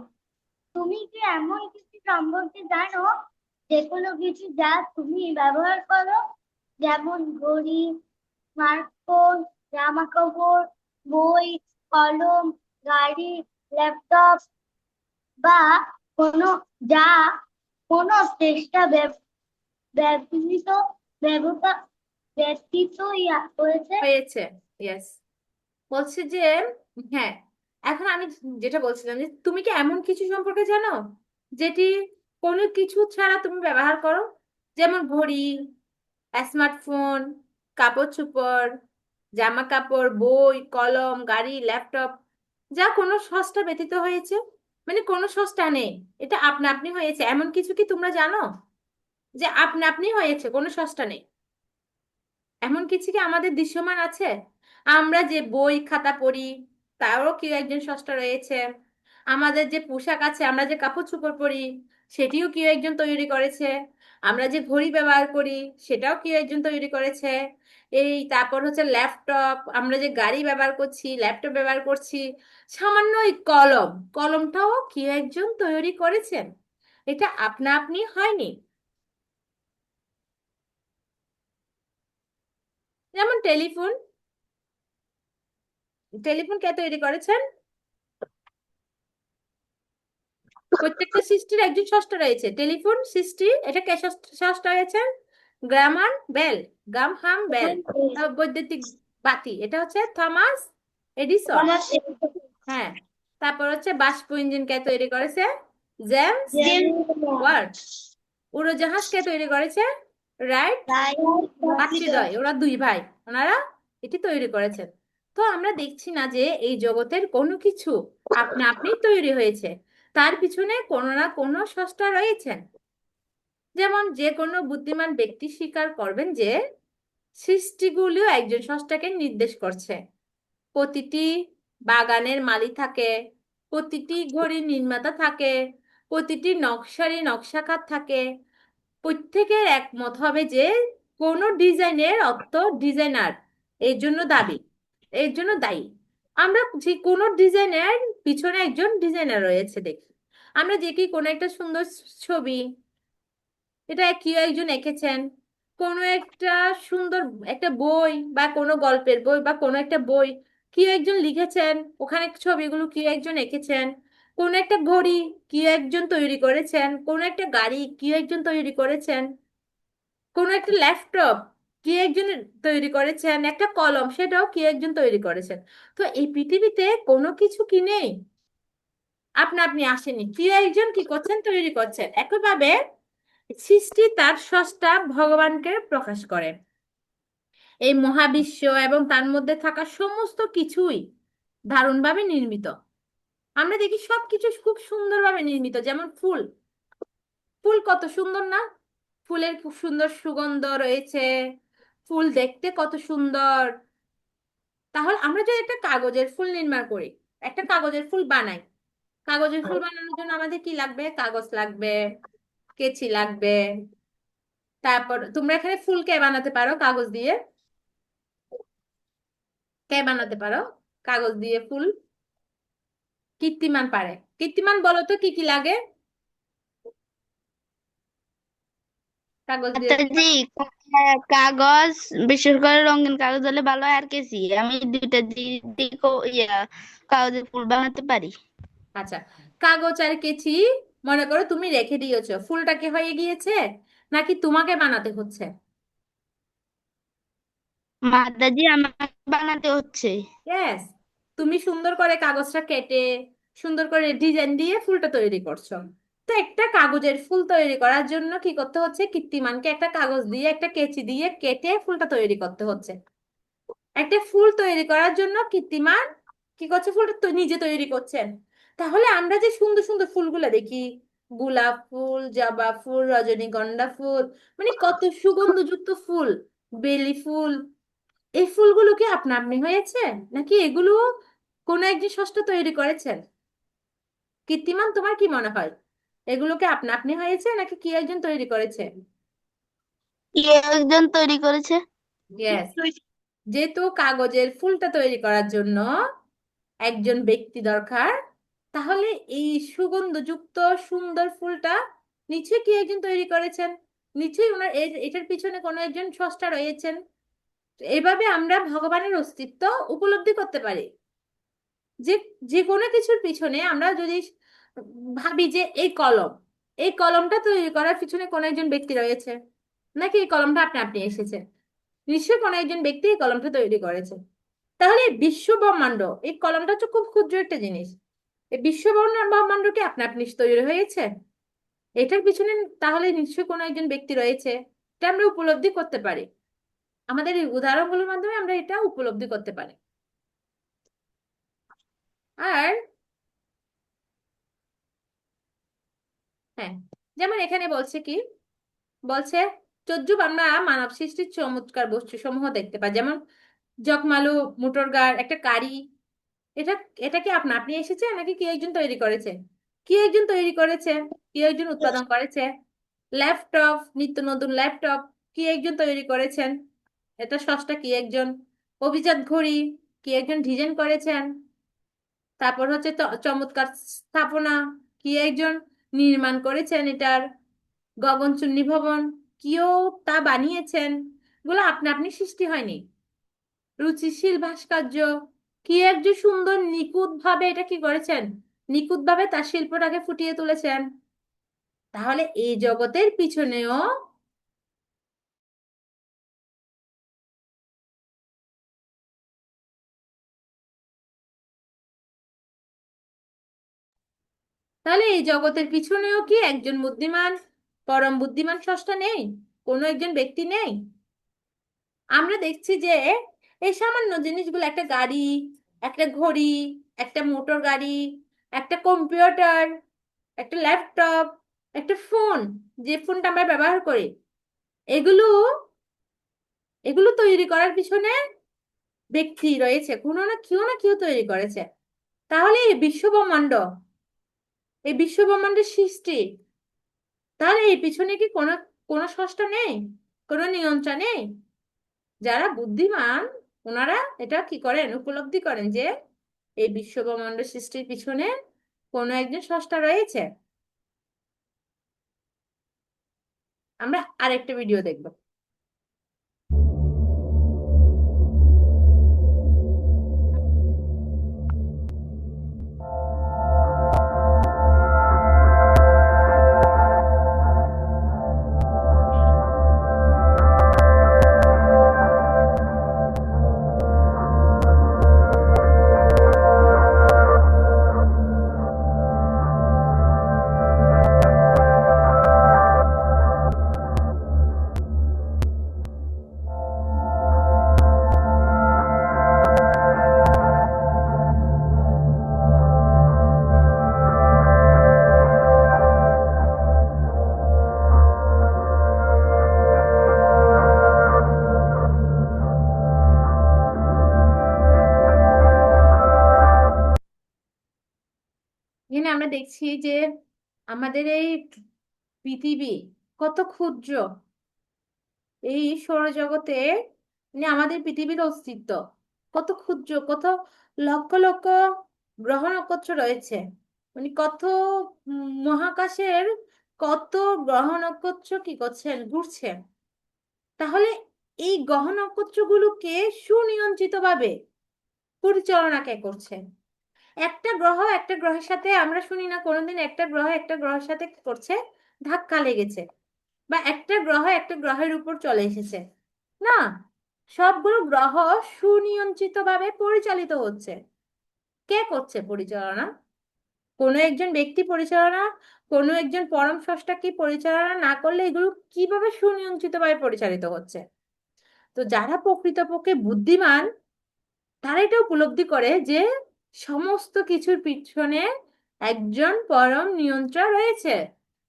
তুমি কি এমন কিছু সম্পর্কে জানো, যে কোনো কিছু যা তুমি ব্যবহার করো, যেমন ঘড়ি, স্মার্টফোন, জামা কাপড়, বই, কলম, গাড়ি, ল্যাপটপ, বা কোনো যা কোনো চেষ্টা ব্যবহৃত ব্যবহৃত ব্যতীত করেছে? হয়েছে, ইয়েস। বলছে যে হ্যাঁ, এখন আমি যেটা বলছিলাম যে তুমি কি এমন কিছু সম্পর্কে জানো যেটি কোনো কিছু ছাড়া তুমি ব্যবহার করো? যেমন ঘড়ি, স্মার্টফোন, কাপড় চোপড়, জামা কাপড়, বই, কলম, গাড়ি, ল্যাপটপ, যা কোনো সস্তা ব্যতীত হয়েছে, মানে কোনো সস্তা নেই, এটা আপনা আপনি হয়েছে। এমন কিছু কি তোমরা জানো যে আপনা আপনি হয়েছে, কোনো সস্তা নেই? এমন কিছু কি আমাদের দৃশ্যমান আছে? আমরা যে বই খাতা পড়ি, তারও কি একজন স্রষ্টা রয়েছে? আমাদের যে পোশাক আছে, আমরা যে কাপড় চোপড় পরি, সেটিও কেউ একজন তৈরি করেছে। আমরা যে ঘড়ি ব্যবহার করি, সেটাও কেউ একজন তৈরি করেছে। এই তারপর হচ্ছে ল্যাপটপ, আমরা যে গাড়ি ব্যবহার করছি, ল্যাপটপ ব্যবহার করছি, সামান্য এই কলম, কলমটাও কেউ একজন তৈরি করেছেন। এটা আপনা আপনি হয়নি। যেমন টেলিফোন, টেলিফোন কে তৈরি করেছেন? প্রত্যেকটা সৃষ্টির একজন স্রষ্টা রয়েছে। টেলিফোন সৃষ্টি, এটা কে স্রষ্টা হয়েছেন? Graham Bell, Graham Bell. তারপর বৈদ্যুতিক বাতি, এটা হচ্ছে থমাস এডিসন। হ্যাঁ, তারপর হচ্ছে বাষ্প ইঞ্জিন কে তৈরি করেছে? James Watt. উড়োজাহাজ কে তৈরি করেছে? রাইট মাতৃদ্বয়, ওরা দুই ভাই, ওনারা এটি তৈরি করেছেন। তো আমরা দেখছি না যে এই জগতের কোনো কিছু আপনা আপনি তৈরি হয়েছে, তার পিছনে কোনো না কোনো স্রষ্টা রয়েছেন। যেমন যে কোনো বুদ্ধিমান ব্যক্তি স্বীকার করবেন যে সৃষ্টিগুলিও একজন স্রষ্টাকে নির্দেশ করছে। প্রতিটি বাগানের মালি থাকে, প্রতিটি ঘড়ির নির্মাতা থাকে, প্রতিটি নকশারই নকশাকার থাকে। প্রত্যেকের একমত হবে যে কোনো ডিজাইনের অর্থ ডিজাইনার এর জন্য দাবি, এর জন্য দায়ী। আমরা যে কোনো ডিজাইনের পিছনে একজন ডিজাইনার রয়েছে দেখি। আমরা দেখি কোনো একটা সুন্দর ছবি, এটা কেউ একজন এঁকেছেন। কোনো একটা সুন্দর একটা বই বা কোনো গল্পের বই বা কোনো একটা বই কেউ একজন লিখেছেন, ওখানে ছবিগুলো কেউ একজন এঁকেছেন। কোনো একটা ঘড়ি কেউ একজন তৈরি করেছেন, কোনো একটা গাড়ি কেউ একজন তৈরি করেছেন, কোনো একটা ল্যাপটপ কে একজন তৈরি করেছেন, একটা কলম সেটাও কে একজন তৈরি করেছেন। তো এই পৃথিবীতে কোনো কিছু কি নেই আপনা আপনি আসেনি, কে একজন কি করছেন? তৈরি করছেন। একইভাবে সৃষ্টি তার স্রষ্টা ভগবানকে প্রকাশ করে। এই মহাবিশ্ব এবং তার মধ্যে থাকা সমস্ত কিছুই দারুণভাবে নির্মিত। আমরা দেখি সবকিছু খুব সুন্দরভাবে নির্মিত। যেমন ফুল, ফুল কত সুন্দর না? ফুলের খুব সুন্দর সুগন্ধ রয়েছে, ফুল দেখতে কত সুন্দর। তাহলে আমরা যদি একটা কাগজের ফুল নির্মাণ করি, একটা কাগজের ফুল বানাই, কাগজের ফুল বানানোর জন্য আমাদের কি লাগবে? কাগজ লাগবে, কেচি লাগবে, তারপর তোমরা এখানে ফুল কে বানাতে পারো কাগজ দিয়ে? কে বানাতে পারো কাগজ দিয়ে ফুল? কীর্তিমান পারে। কীর্তিমান বলো তো কি কি লাগে কাগজ দিয়ে? মাতাজি, কাগজ, বিশেষ করে রঙিন কাগজ হলে ভালো হয়। আর কেসি আমি দুইটা কাগজের ফুল বানাতে পারি। আচ্ছা, কাগজ আর কেচি মনে করো তুমি রেখে দিয়েছো, ফুলটা কি হয়ে গিয়েছে নাকি তোমাকে বানাতে হচ্ছে? মাতাজি, আমাকে বানাতে হচ্ছে। ইয়েস, তুমি সুন্দর করে কাগজটা কেটে সুন্দর করে ডিজাইন দিয়ে ফুলটা তৈরি করছো। তো একটা কাগজের ফুল তৈরি করার জন্য কি করতে হচ্ছে? কীর্তিমানকে একটা কাগজ দিয়ে একটা কেচি দিয়ে কেটে ফুলটা তৈরি করতে হচ্ছে। একটা ফুল তৈরি করার জন্য কীর্তিমান কি করছে? ফুলটা তো নিজে তৈরি করছেন। তাহলে আমরা যে সুন্দর সুন্দর ফুলগুলো দেখি, গোলাপ ফুল, জবা ফুল, রজনীগন্ধা ফুল, মানে কত সুগন্ধযুক্ত ফুল, বেলি ফুল, এই ফুলগুলো কি আপনা আপনি হয়েছে নাকি এগুলো কোনো একজন স্রষ্টা তৈরি করেছেন? কীর্তিমান, তোমার কি মনে হয় এগুলোকে আপনা আপনি হয়েছে নাকি কি একজন তৈরি করেছে? কে একজন তৈরি করেছে। ইয়েস, যেহেতু কাগজের ফুলটা তৈরি করার জন্য একজন ব্যক্তি দরকার, তাহলে এই সুগন্ধযুক্ত সুন্দর ফুলটা নিশ্চয়ই কি একজন তৈরি করেছেন। নিশ্চয়ই ওনার এটার পিছনে কোনো একজন স্রষ্টা রয়েছেন। তো এভাবে আমরা ভগবানের অস্তিত্ব উপলব্ধি করতে পারি। যে যে কোনো কিছুর পিছনে আমরা যদি ভাবি যে এই কলমটা তৈরি করার পিছনে কোনো একজন ব্যক্তি রয়েছে, নাকি এই কলমটা আপনি আপনি এসেছে? নিশ্চয়ই কোনো একজন ব্যক্তি এই কলমটা তৈরি করেছে। তাহলে এই বিশ্ব ব্রহ্মাণ্ড, এই কলমটা হচ্ছে খুব ক্ষুদ্র একটা জিনিস। এই বিশ্ব ব্রহ্মাণ্ড কি আপনা আপনি তৈরি হয়েছে? এটার পিছনে তাহলে নিশ্চয়ই কোনো একজন ব্যক্তি রয়েছে। এটা আমরা উপলব্ধি করতে পারি, আমাদের এই উদাহরণগুলোর মাধ্যমে আমরা এটা উপলব্ধি করতে পারি। আর হ্যাঁ, যেমন এখানে বলছে কি, বলছে চজ্জুব আমরা মানব সৃষ্টির চমৎকার বস্তু সমূহ দেখতে পাই, যেমন জকমালু, মোটরগার, একটা গাড়ি। এটা এটা কি আপনা আপনি এসেছে নাকি কি একজন তৈরি করেছে? কি একজন তৈরি করেছে, কি একজন উৎপাদন করেছে। ল্যাপটপ, নিত্য নতুন ল্যাপটপ, কি একজন তৈরি করেছেন? এটা স্রষ্টা কি একজন। অভিজাত ঘড়ি, কি একজন ডিজাইন করেছেন। তারপর হচ্ছে চমৎকার স্থাপনা, কি একজন নির্মাণ করেছেন এটার। গগনচুম্বী ভবন, কেউ তা বানিয়েছেন, এগুলো আপনা আপনি সৃষ্টি হয়নি। রুচিশীল ভাস্কর্য, কি একজন সুন্দর নিখুঁত ভাবে এটা কি করেছেন, নিখুঁত ভাবে তার শিল্পটাকে ফুটিয়ে তুলেছেন। তাহলে এই জগতের পিছনেও তাহলে এই জগতের পিছনেও কি একজন বুদ্ধিমান, পরম বুদ্ধিমান স্রষ্টা নেই? কোনো একজন ব্যক্তি নেই? আমরা দেখছি যে এই সামান্য জিনিসগুলো, একটা গাড়ি, একটা ঘড়ি, একটা মোটর গাড়ি, একটা কম্পিউটার, একটা ল্যাপটপ, একটা ফোন, যে ফোনটা আমরা ব্যবহার করি, এগুলো এগুলো তৈরি করার পিছনে ব্যক্তি রয়েছে, কোনো না কেউ তৈরি করেছে। তাহলে এই বিশ্ব ব্রহ্মাণ্ডের সৃষ্টি, তাহলে এই পিছনে কি কোনো কোনো স্রষ্টা নেই, কোনো নিয়ন্ত্রণ নেই? যারা বুদ্ধিমান ওনারা এটা কি করেন, উপলব্ধি করেন যে এই বিশ্ব ব্রহ্মাণ্ড সৃষ্টির পিছনে কোনো একজন স্রষ্টা রয়েছে। আমরা আরেকটা ভিডিও দেখব। এখানে আমরা দেখছি যে আমাদের এই পৃথিবী কত ক্ষুদ্র, এই সৌরজগতে মানে আমাদের পৃথিবীর অস্তিত্ব কত ক্ষুদ্র, কত লক্ষ লক্ষ গ্রহ নক্ষত্র রয়েছে, মানে কত মহাকাশের কত গ্রহ নক্ষত্র কি করছেন, ঘুরছে। তাহলে এই গ্রহ নক্ষত্রগুলোকে সুনিয়ন্ত্রিতভাবে পরিচালনা কে করছে? একটা গ্রহ একটা গ্রহের সাথে, আমরা শুনি না কোনোদিন একটা গ্রহ একটা গ্রহের সাথে কি করছে, ধাক্কা লেগেছে, বা একটা গ্রহ একটা গ্রহের উপর চলে এসেছে, না। সবগুলো গ্রহ সুনিয়ন্ত্রিতভাবে পরিচালিত হচ্ছে। কে করছে পরিচালনা? কোনো একজন ব্যক্তি পরিচালনা, কোনো একজন পরম স্রষ্টা কি পরিচালনা না করলে এগুলো কিভাবে সুনিয়ন্ত্রিতভাবে পরিচালিত হচ্ছে? তো যারা প্রকৃতপক্ষে বুদ্ধিমান, তারা এটা উপলব্ধি করে যে সমস্ত কিছুর পিছনে একজন পরম নিয়ন্ত্রা রয়েছে।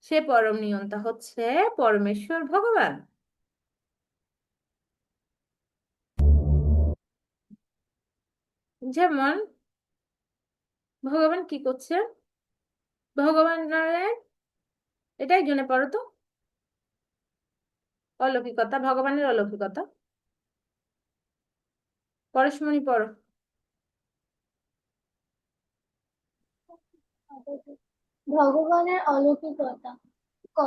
সে পরম নিয়ন্ত্রা হচ্ছে পরমেশ্বর ভগবান। যেমন ভগবান কি করছে, ভগবান নারায়ণ, এটাই জন্য পড়ো তো, অলৌকিকতা, ভগবানের অলৌকিকতা, পরশমণি পড়ো। ভগবানের অলৌকিকতা। ক,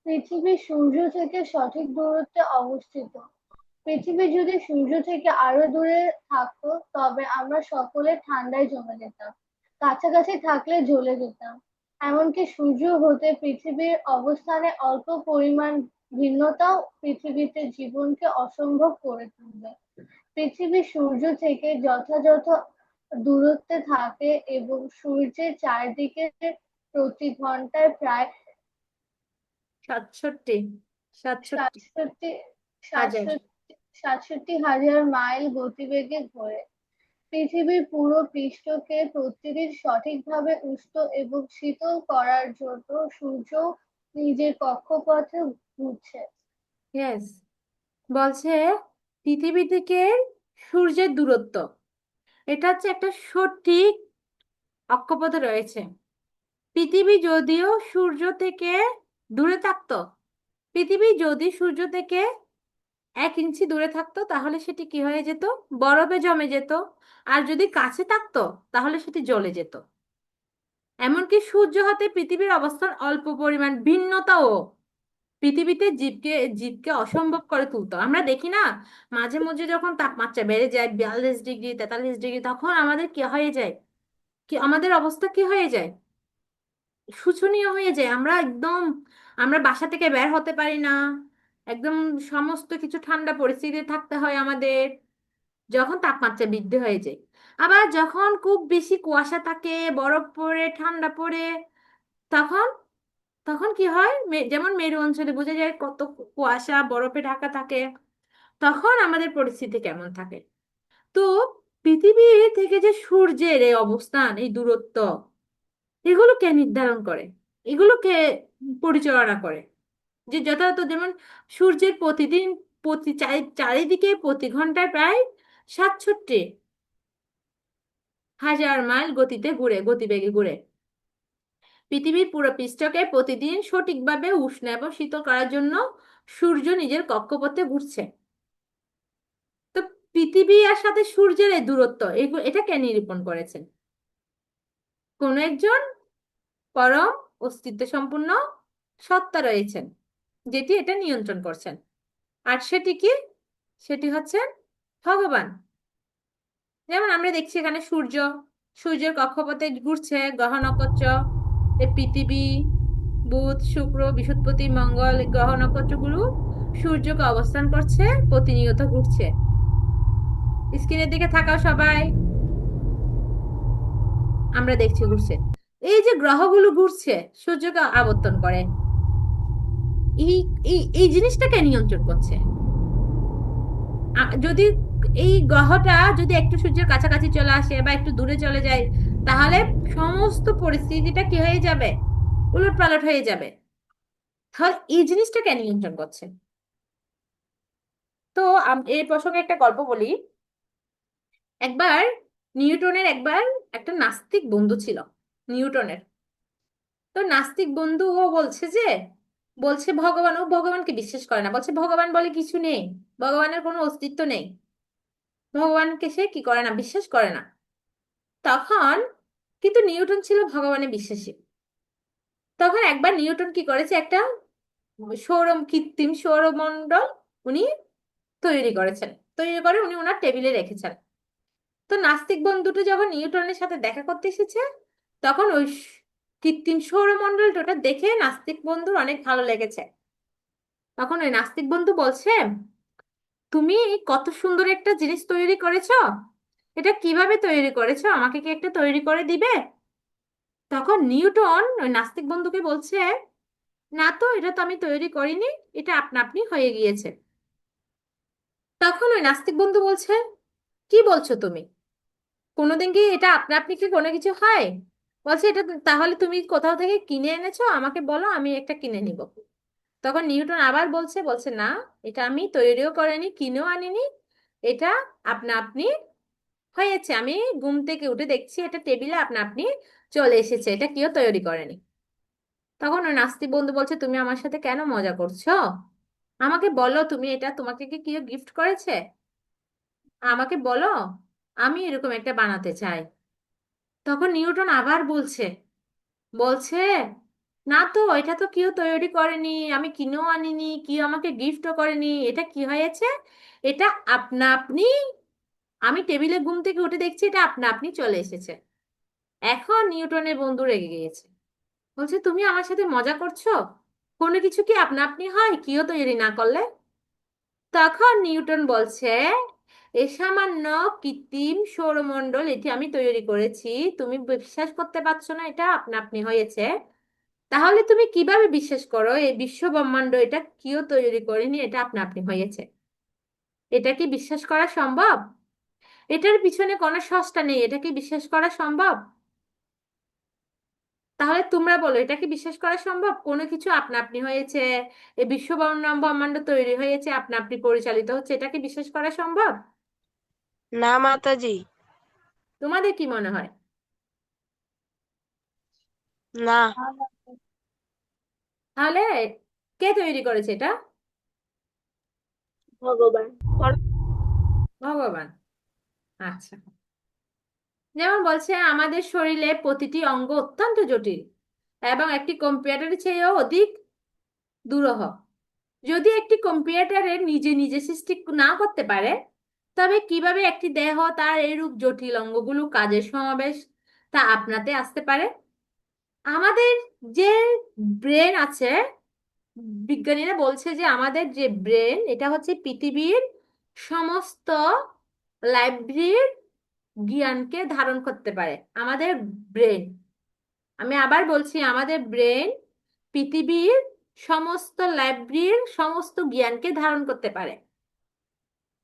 পৃথিবী সূর্য থেকে সঠিক দূরত্বে অবস্থিত। পৃথিবী যদি সূর্য থেকে আরো দূরে থাকতো তবে আমরা সকলে ঠান্ডায় জমে যেতাম, কাছাকাছি থাকলে জ্বলে যেতাম। এমনকি সূর্য হতে পৃথিবীর অবস্থানে অল্প পরিমাণ ভিন্নতাও পৃথিবীতে জীবনকে অসম্ভব করে তুলবে। পৃথিবী সূর্য থেকে যথাযথ দূরত্বে থাকে এবং সূর্যের চারদিকে প্রতি ঘন্টায় প্রায় 67 67 সাতষট্টি হাজার। সাতষট্টি 67,000 মাইল গতিবেগে ঘোরে। পৃথিবীর পুরো পৃষ্ঠকে প্রতিদিন সঠিকভাবে উষ্ণ এবং শীতল করার জন্য সূর্য নিজের কক্ষপথে ঘুরছে। ইয়েস, বলছে পৃথিবী থেকে সূর্যের দূরত্ব, এটা হচ্ছে একটা সঠিক অক্ষপথে রয়েছে। পৃথিবী যদিও সূর্য থেকে দূরে থাকতো, পৃথিবী যদি সূর্য থেকে 1 ইঞ্চি দূরে থাকতো তাহলে সেটি কি হয়ে যেত, বরফে জমে যেত। আর যদি কাছে থাকতো তাহলে সেটি জ্বলে যেত। এমনকি সূর্য হতে পৃথিবীর অবস্থান অল্প পরিমাণ ভিন্নতাও পৃথিবীতে জীবকে জীবকে অসম্ভব করে তুলতো। আমরা দেখি না, মাঝে মধ্যে যখন তাপমাত্রা বেড়ে যায় 42 ডিগ্রি 43 ডিগ্রি, তখন আমাদের কি হয়ে যায়, কি আমাদের অবস্থা কি হয়ে যায়, শোচনীয় হয়ে যায়। আমরা একদম, আমরা বাসা থেকে বের হতে পারি না, একদম সমস্ত কিছু ঠান্ডা পরিস্থিতিতে থাকতে হয় আমাদের, যখন তাপমাত্রা বৃদ্ধি হয়ে যায়। আবার যখন খুব বেশি কুয়াশা থাকে, বরফ পড়ে, ঠান্ডা পড়ে, তখন তখন কি হয়, যেমন মেরু অঞ্চলে বোঝা যায় কত কুয়াশা বরফে ঢাকা থাকে, তখন আমাদের পরিস্থিতি কেমন থাকে। তো পৃথিবী থেকে যে সূর্যের এই অবস্থান, এই দূরত্ব, এগুলো কে নির্ধারণ করে, এগুলো কে পরিচালনা করে? যে যথাযথ, যেমন সূর্যের প্রতিদিন চারিদিকে প্রতি ঘন্টায় প্রায় 67,000 মাইল গতিতে ঘুরে, গতিবেগে ঘুরে। পৃথিবীর পুরো পৃষ্ঠকে প্রতিদিন সঠিকভাবে উষ্ণ এবং শীতল করার জন্য সূর্য নিজের কক্ষপথে ঘুরছে। তো পৃথিবী আর সাথে সূর্যের এই দূরত্ব, এটা কে নিরূপণ করেছেন? কোন একজন পরম অস্তিত্ব সম্পূর্ণ সত্তা রয়েছেন, যেটি এটা নিয়ন্ত্রণ করছেন। আর সেটি কি? সেটি হচ্ছে ভগবান। যেমন আমরা দেখছি এখানে সূর্য, সূর্যের কক্ষপথে ঘুরছে গ্রহ নক্ষত্র, এই পৃথিবী, বুধ, শুক্র, বৃহস্পতি, মঙ্গল, এই গ্রহ নক্ষত্রগুলো সূর্যকে অবস্থান করছে, প্রতিনিয়ত ঘুরছে। স্ক্রিনের দিকে থাকাও সবাই, আমরা দেখছি ঘুরছে। এই যে গ্রহগুলো ঘুরছে সূর্যকে আবর্তন করে, এই এই এই জিনিসটাকে নিয়ন্ত্রণ করছে। যদি এই গ্রহটা যদি একটু সূর্যের কাছাকাছি চলে আসে বা একটু দূরে চলে যায়, তাহলে সমস্ত পরিস্থিতিটা কি হয়ে যাবে, উলটপালট হয়ে যাবে। তাহলে এই জিনিসটাকে নিয়ন্ত্রণ করছে। তো এই প্রসঙ্গে একটা গল্প বলি। একবার নিউটনের একটা নাস্তিক বন্ধু ছিল, নিউটনের। তো নাস্তিক বন্ধু ও বলছে যে বলছে ভগবান, ও ভগবানকে বিশ্বাস করে না, বলছে ভগবান বলে কিছু নেই, ভগবানের কোনো অস্তিত্ব নেই, ভগবানকে সে কি করে না, বিশ্বাস করে না। তখন কিন্তু নিউটন ছিল ভগবানে বিশ্বাসী। তখন একবার নিউটন কি করেছে, একটা কৃত্রিম সৌরমণ্ডল উনি তৈরি করেছেন, তৈরি করে উনি ওনার টেবিলে রেখেছেন। তো নাস্তিক বন্ধুটা যখন নিউটনের সাথে দেখা করতে এসেছে, তখন ওই কৃত্রিম সৌরমণ্ডলটা দেখে নাস্তিক বন্ধুর অনেক ভালো লেগেছে। তখন ওই নাস্তিক বন্ধু বলছে, তুমি কত সুন্দর একটা জিনিস তৈরি করেছো, এটা কিভাবে তৈরি করেছো, আমাকে কি একটা তৈরি করে দিবে? তখন নিউটন ওই নাস্তিক বন্ধুকে বলছে, না তো, এটা তো আমি তৈরি করিনি, এটা আপনা আপনি হয়ে গিয়েছে। তখন ওই নাস্তিক বন্ধু বলছে, কি বলছো তুমি, কোনোদিন কি এটা আপনা আপনি কি কোনো কিছু হয়? বলছে, এটা তাহলে তুমি কোথাও থেকে কিনে এনেছো, আমাকে বলো, আমি একটা কিনে নিব। তখন নিউটন আবার বলছে, বলছে না, এটা আমি তৈরিও করিনি, কিনেও আনিনি, এটা আপনা আপনি হয়েছে, আমি ঘুম থেকে উঠে দেখছি এটা টেবিলে আপনা আপনি চলে এসেছে, এটা কেউ তৈরি করেনি। তখন ওই নাস্তিক বন্ধু বলছে, তুমি আমার সাথে কেন মজা করছো, আমাকে বলো, তুমি এটা তোমাকে কি কেউ গিফট করেছে, আমাকে বলো, আমি এরকম একটা বানাতে চাই। তখন নিউটন আবার বলছে, বলছে না তো, এটা তো কেউ তৈরি করেনি, আমি কিনেও আনিনি, কেউ আমাকে গিফটও করেনি, এটা কি হয়েছে, এটা আপনা আপনি, আমি টেবিলে ঘুম থেকে উঠে দেখছি এটা আপনা আপনি চলে এসেছে। এখন নিউটনের বন্ধু রেগে গিয়েছে, বলছে, তুমি আমার সাথে মজা করছো, কোনো কিছু কি আপনা আপনি হয় কেউ তৈরি না করলে? তখন নিউটন বলছে, এ সামান্য কৃত্রিম সৌরমণ্ডল এটি আমি তৈরি করেছি, তুমি বিশ্বাস করতে পারছো না এটা আপনা আপনি হয়েছে, তাহলে তুমি কিভাবে বিশ্বাস করো এই বিশ্ব ব্রহ্মাণ্ড এটা কেউ তৈরি করেনি, এটা আপনা আপনি হয়েছে? এটা কি বিশ্বাস করা সম্ভব? এটার পিছনে কোনো সস্তা নেই, এটা কি বিশ্বাস করা সম্ভব? তাহলে তোমরা বলো, এটা কি বিশ্বাস করা সম্ভব, কোনো কিছু আপনা আপনি হয়েছে, এই বিশ্ব ব্রহ্মাণ্ড তৈরি হয়েছে, আপনা আপনি পরিচালিত হচ্ছে, এটা কি বিশ্বাস করা সম্ভব? না মাতাজি। তোমাদের কি মনে হয়? না। তাহলে কে তৈরি করেছে এটা? ভগবান। ভগবান। আচ্ছা। যেমন বলছে, আমাদের শরীরে প্রতিটি অঙ্গ অত্যন্ত জটিল এবং একটি কম্পিউটারের চেয়েও অধিক দুরূহ। যদি একটি কম্পিউটারের নিজে নিজে সৃষ্টি না করতে পারে, তবে কিভাবে একটি দেহ তার এরূপ জটিল অঙ্গগুলো কাজের সমাবেশ তা আপনাতে আসতে পারে? আমাদের যে ব্রেন আছে, বিজ্ঞানীরা বলছে যে আমাদের যে ব্রেন, এটা হচ্ছে পৃথিবীর সমস্ত লাইব্রেরির জ্ঞানকে ধারণ করতে পারে। আমাদের ব্রেন, আমি আবার বলছি, আমাদের ব্রেন পৃথিবীর সমস্ত লাইব্রেরির সমস্ত জ্ঞানকে ধারণ করতে পারে।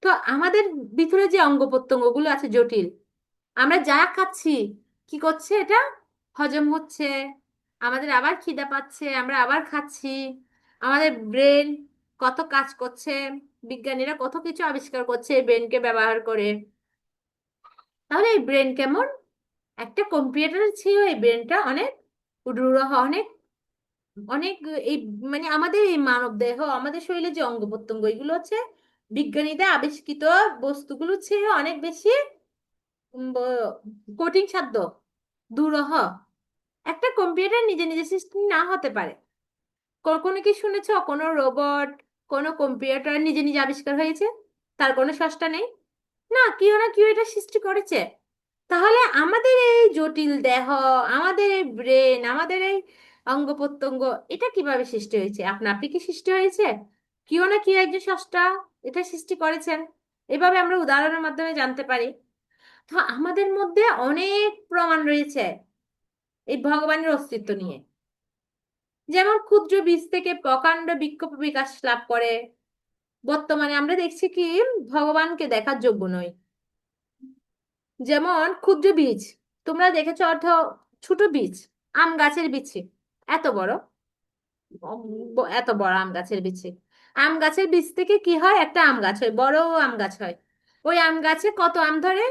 তো আমাদের ভিতরে যে অঙ্গ প্রত্যঙ্গগুলো আছে জটিল, আমরা যা খাচ্ছি, কি করছে এটা, হজম হচ্ছে, আমাদের আবার খিদা পাচ্ছে, আমরা আবার খাচ্ছি, আমাদের ব্রেন কত কাজ করছে, বিজ্ঞানীরা কত কিছু আবিষ্কার করছে এই ব্রেনকে ব্যবহার করে। তাহলে এই ব্রেন কেমন, একটা কম্পিউটারের চেয়েও এই ব্রেনটা অনেক রূঢ়, অনেক অনেক এই মানে আমাদের এই মানব দেহ, আমাদের শরীরে যে অঙ্গ প্রত্যঙ্গ, এগুলো হচ্ছে বিজ্ঞানীদের আবিষ্কৃত বস্তুগুলোর চেয়ে অনেক বেশি কঠিন সাধ্য, দুরূহ। একটা কম্পিউটার নিজে নিজে সৃষ্টি না হতে পারে। কখনো কি শুনেছ কোনো রোবট, কোনো কম্পিউটার নিজে নিজে আবিষ্কার হয়েছে, তার কোনো স্রষ্টা নেই? না কেউ এটা সৃষ্টি করেছে। তাহলে আমাদের এই জটিল দেহ, আমাদের এই ব্রেন, আমাদের এই অঙ্গ প্রত্যঙ্গ, এটা কিভাবে সৃষ্টি হয়েছে? আপনা আপনি কি সৃষ্টি হয়েছে? কেউ না কেউ একজন স্রষ্টা এটা সৃষ্টি করেছেন। এভাবে আমরা উদাহরণের মাধ্যমে জানতে পারি। তো আমাদের মধ্যে অনেক প্রমাণ রয়েছে এই ভগবানের অস্তিত্ব নিয়ে। যেমন ক্ষুদ্র বীজ থেকে প্রকাণ্ড বৃক্ষ বিকাশ লাভ করে। বর্তমানে আমরা দেখছি কি ভগবানকে দেখার যোগ্য নয়। যেমন ক্ষুদ্র বীজ, তোমরা দেখেছো অর্থ, ছোট বীজ, আম গাছের বিচি এত বড়, এত বড় আম গাছের বিচি, আম গাছের বীজ থেকে কি হয়, একটা আম গাছ হয়, বড় আম গাছ হয়। ওই আম গাছে কত আম ধরে,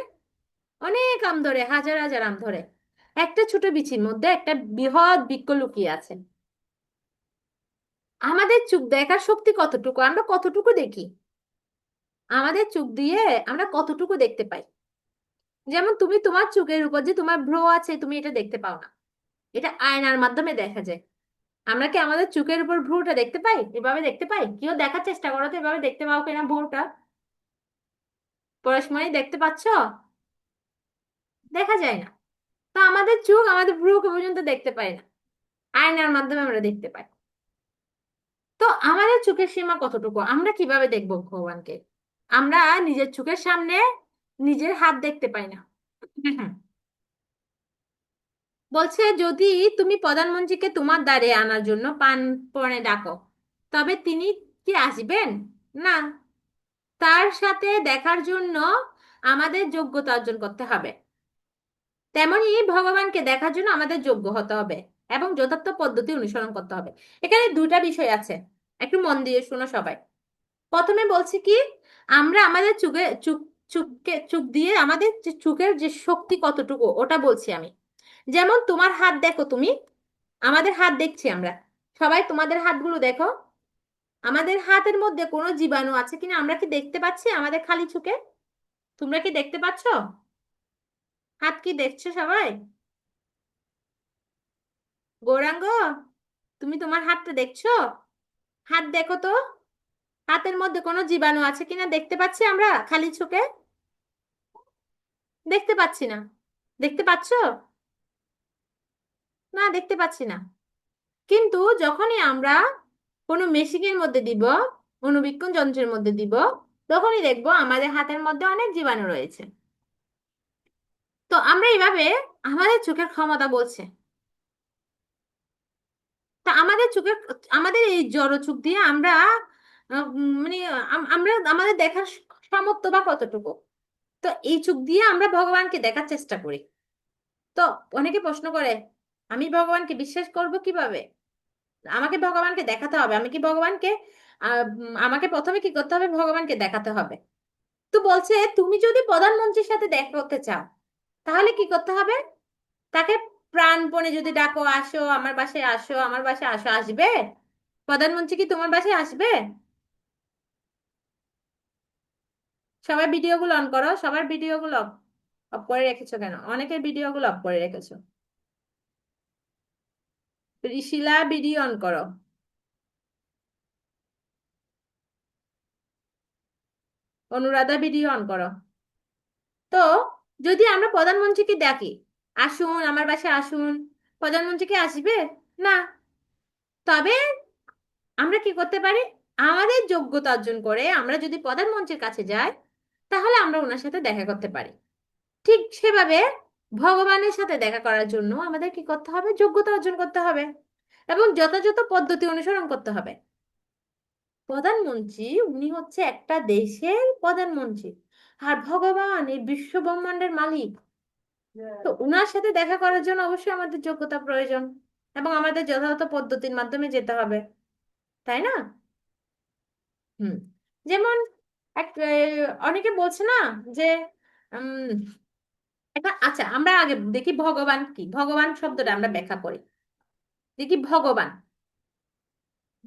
অনেক আম ধরে, হাজার হাজার আম ধরে। একটা ছোট বিচির মধ্যে একটা বৃহৎ বৃক্ষ লুকিয়ে আছে। আমাদের চোখ দেখার শক্তি কতটুকু, আমরা কতটুকু দেখি, আমাদের চোখ দিয়ে আমরা কতটুকু দেখতে পাই। যেমন তুমি তোমার চোখের উপর যে তোমার ভ্রু আছে তুমি এটা দেখতে পাও না, এটা আয়নার মাধ্যমে দেখা যায়। আমরা কি আমাদের চোখের উপর ভ্রুটা দেখতে পাই, এভাবে দেখতে পাই? কেউ দেখার চেষ্টা করো তো, এভাবে দেখতে পাও কিনা ভ্রুটা? পরশমণি দেখতে পাচ্ছ? দেখা যায় না। তো আমাদের চোখ আমাদের ভ্রুকে পর্যন্ত দেখতে পায় না, আয়নার মাধ্যমে আমরা দেখতে পাই। তো আমাদের চোখের সীমা কতটুকু, আমরা কিভাবে দেখবো ভগবানকে? আমরা নিজের চোখের সামনে নিজের হাত দেখতে পাই না। বলছে যদি তুমি প্রধানমন্ত্রীকে তোমার দ্বারে আনার জন্য প্রাণপণে ডাকো, তবে তিনি কি আসবেন? না। তার সাথে দেখার জন্য আমাদের যোগ্যতা অর্জন করতে হবে। তেমনি ভগবানকে দেখার জন্য আমাদের যোগ্য হতে হবে এবং যথার্থ পদ্ধতি অনুসরণ করতে হবে। এখানে দুটা বিষয় আছে, একটু মন দিয়ে শোনো সবাই। প্রথমে বলছি কি, আমরা আমাদের চোখ দিয়ে আমাদের যে চোখের যে শক্তি কতটুকু ওটা বলছি আমি। যেমন তোমার হাত দেখো, তুমি আমাদের হাত দেখছি আমরা সবাই, তোমাদের হাতগুলো দেখো। আমাদের হাতের মধ্যে কোনো জীবাণু আছে কিনা আমরা কি দেখতে পাচ্ছি আমাদের খালি চোখে? তোমরা কি দেখতে পাচ্ছো? হাত কি দেখছো সবাই? গৌরাঙ্গ, তুমি তোমার হাতটা দেখছো? হাত দেখো তো, হাতের মধ্যে কোনো জীবাণু আছে কিনা দেখতে পাচ্ছি আমরা খালি চোখে? দেখতে পাচ্ছি না। দেখতে পাচ্ছো? না, দেখতে পাচ্ছি না। কিন্তু যখনই আমরা কোনো মেশিনের মধ্যে দিব, অণুবীক্ষণ যন্ত্রের মধ্যে দিব, তখনই দেখবো আমাদের হাতের মধ্যে অনেক জীবাণু রয়েছে। তো আমরা এইভাবে আমাদের চোখের ক্ষমতা বলছে। তা আমাদের চোখের, আমাদের এই জড় চোখ দিয়ে আমরা মানে আমরা আমাদের দেখার সামর্থ্য বা কতটুকু। তো এই চোখ দিয়ে আমরা ভগবানকে দেখার চেষ্টা করি। তো অনেকে প্রশ্ন করে, আমি ভগবানকে বিশ্বাস করব কিভাবে? আমাকে ভগবানকে দেখাতে হবে, আমি কি ভগবানকে আমাকে প্রথমে কি করতে হবে, ভগবানকে দেখাতে হবে। তো বলছে তুমি যদি প্রধানমন্ত্রীর সাথে দেখা করতে চাও তাহলে কি করতে হবে? তাকে প্রাণপণে যদি ডাকো, আসো আমার বাসায়, আসো আমার বাসায়, আসো, আসবে? প্রধানমন্ত্রী কি তোমার বাসায় আসবে? সবাই ভিডিওগুলো অন করো, সবার ভিডিওগুলো অফ অফ করে রেখেছো কেন? অনেকের ভিডিওগুলো অফ করে রেখেছো। ঋষিলা ভিডিও অন করো, অনুরাধা ভিডিও অন করো। তো যদি আমরা প্রধানমন্ত্রীকে ডাকি, আসুন আমার বাসায় আসুন, প্রধানমন্ত্রী কি আসবে? না। তবে আমরা কি করতে পারি, আমাদের যোগ্যতা অর্জন করে আমরা যদি প্রধানমন্ত্রীর কাছে যাই তাহলে আমরা ওনার সাথে দেখা করতে পারি। ঠিক সেভাবে ভগবানের সাথে দেখা করার জন্য আমাদের কি করতে হবে, যোগ্যতা অর্জন করতে হবে এবং যথাযথ পদ্ধতি অনুসরণ করতে হবে। প্রধানমন্ত্রী উনি হচ্ছে একটা দেশের প্রধানমন্ত্রী, আর ভগবান এই বিশ্ব ব্রহ্মাণ্ডের মালিক। তো উনার সাথে দেখা করার জন্য অবশ্যই আমাদের যোগ্যতা প্রয়োজন এবং আমাদের যথাযথ পদ্ধতির মাধ্যমে যেতে হবে, তাই না? হুম। যেমন অনেকে বলছে না যে উম আচ্ছা, আমরা আগে দেখি ভগবান কি, ভগবান শব্দটা আমরা ব্যাখ্যা করি। দেখি ভগবান,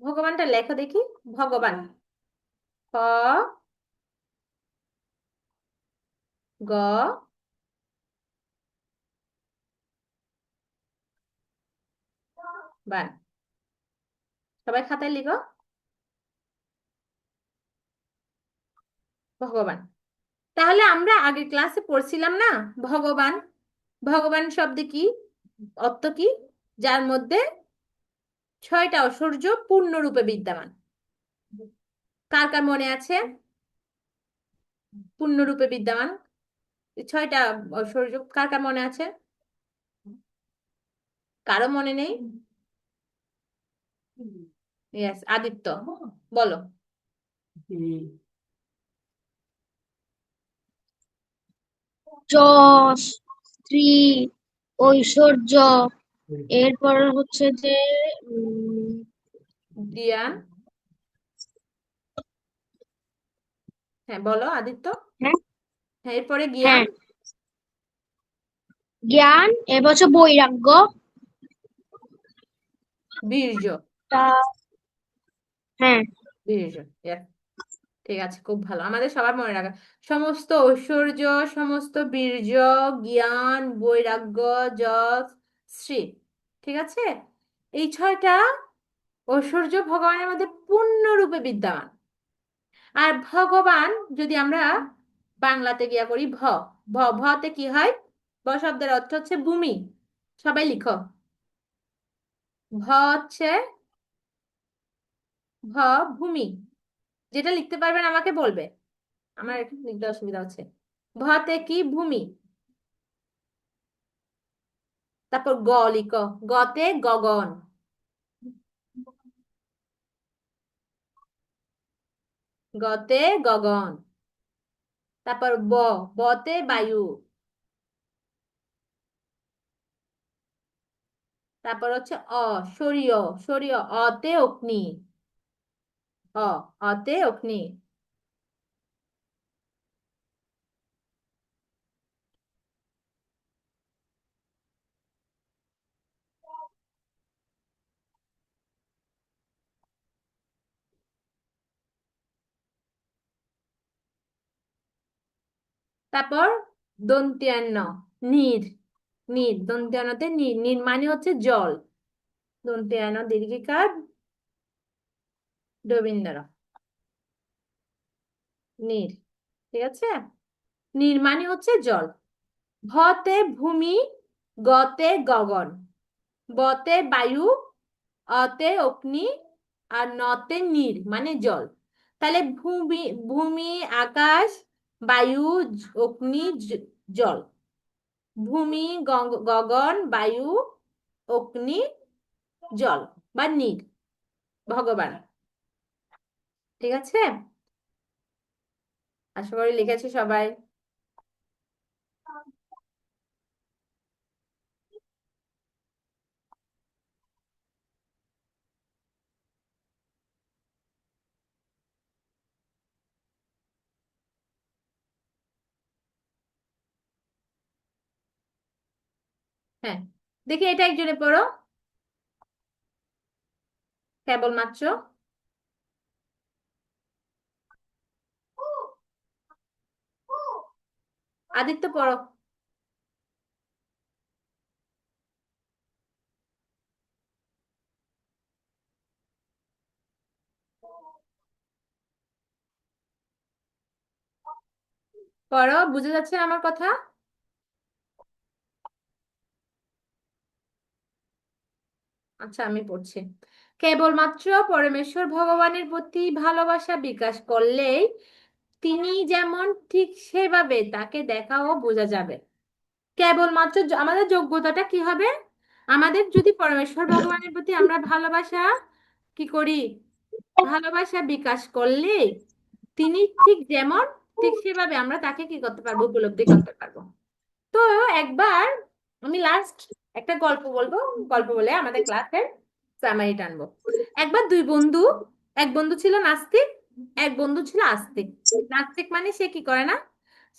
ভগবানটা লেখো দেখি। ভগবান, ক, গ, বান। সবাই খাতায় লিখো ভগবান। তাহলে আমরা আগের ক্লাসে পড়ছিলাম না ভগবান, ভগবান শব্দে কি অর্থ কি? যার মধ্যে 6টা ঐশ্বর্য পূর্ণরূপে বিদ্যমান। কার কার মনে আছে পূর্ণরূপে বিদ্যমান 6টা ঐশ্বর্য? কার কার মনে আছে? কারো মনে নেই? ইয়েস, আদিত্য বলো। যশ, স্ত্রী, ঐশ্বর্য, এরপর হচ্ছে যে জ্ঞান। হ্যাঁ বলো আদিত্য। হ্যাঁ হ্যাঁ, এরপরে জ্ঞান। হ্যাঁ জ্ঞান, এরপর হচ্ছে বৈরাগ্য, বীর্য। তা হ্যাঁ। বিশেষণ। Yes, ঠিক আছে, খুব ভালো, আমাদের সবার মনে রাখা। সমস্ত ঐশ্বর্য, সমস্ত বীর্য, জ্ঞান, বৈরাগ্য, যশ, শ্রী। ঠিক আছে, এই 6টা ঐশ্বর্য ভগবানের মধ্যে পূর্ণরূপে বিদ্যমান। আর ভগবান যদি আমরা বাংলাতে গিয়া করি, ভতে কি হয়? ভ শব্দের অর্থ হচ্ছে ভূমি। সবাই লিখো, ভ হচ্ছে ভ, ভূমি। যেটা লিখতে পারবেন আমাকে বলবে, আমার একটু লিখতে অসুবিধা হচ্ছে। ভতে কি? ভূমি। তারপর গ লিখো, গতে গগন। গতে গগন। তারপর বতে বায়ু। তারপর হচ্ছে শরীয়। শরীয়, অতে অগ্নি। অ, অতে অগ্নি। তারপর দন্ত্যান্ন, নীর। নীর, দন্ত্যান্নতে নীর। নীর মানে হচ্ছে জল। দন্ত্যান্ন দীর্ঘিকার রবীন্দ্র, নীর। ঠিক আছে, নীর মানে হচ্ছে জল। ভতে ভূমি, গতে গগন, বতে বায়ু, অতে অগ্নি, আর নতে নীর মানে জল। তাহলে ভূমি, ভূমি, আকাশ, বায়ু, অগ্নি, জল। ভূমি, গগন, বায়ু, অগ্নি, জল বা নীর, ভগবান। ঠিক আছে, আশা করি লিখেছে সবাই। হ্যাঁ, দেখি এটা একজনে পড়ো, কেবলমাত্র। আদিত্য পড়ো। পড়ো, বুঝে যাচ্ছে আমার কথা? আচ্ছা, আমি পড়ছি। কেবলমাত্র পরমেশ্বর ভগবানের প্রতি ভালোবাসা বিকাশ করলেই তিনি যেমন ঠিক সেভাবে তাকে দেখা ও বোঝা যাবে। কেবলমাত্র আমাদের যোগ্যতাটা কি হবে? আমাদের যদি পরমেশ্বর ভগবানের প্রতি আমরা ভালোবাসা কি করি, ভালোবাসা বিকাশ করলে তিনি ঠিক যেমন ঠিক সেভাবে আমরা তাকে কি করতে পারবো? উপলব্ধি করতে পারবো। তো একবার আমি লাস্ট একটা গল্প বলবো, গল্প বলে আমাদের ক্লাসের সামারি টানবো। একবার দুই বন্ধু, এক বন্ধু ছিল নাস্তিক, এক বন্ধু ছিল আস্তিক। নাস্তিক মানে সে কি করে না,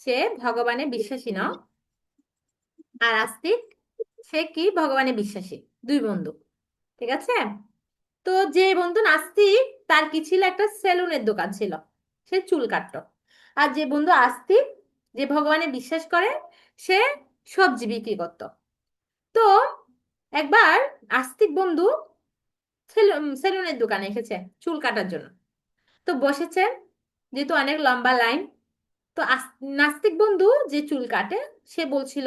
সে ভগবানে বিশ্বাসী না। আর আস্তিক, সে কি ভগবানে বিশ্বাসী। দুই বন্ধু, ঠিক আছে। তো যে বন্ধু নাস্তিক, তার কি ছিল? একটা সেলুনের দোকান ছিল, সে চুল কাটতো। আর যে বন্ধু আস্তিক, যে ভগবানে বিশ্বাস করে, সে সবজি বিক্রি করতো। তো একবার আস্তিক বন্ধু সেলুনের দোকানে এসেছে চুল কাটার জন্য। তো বসেছে, যেহেতু অনেক লম্বা লাইন। তো নাস্তিক বন্ধু যে চুল কাটে, সে বলছিল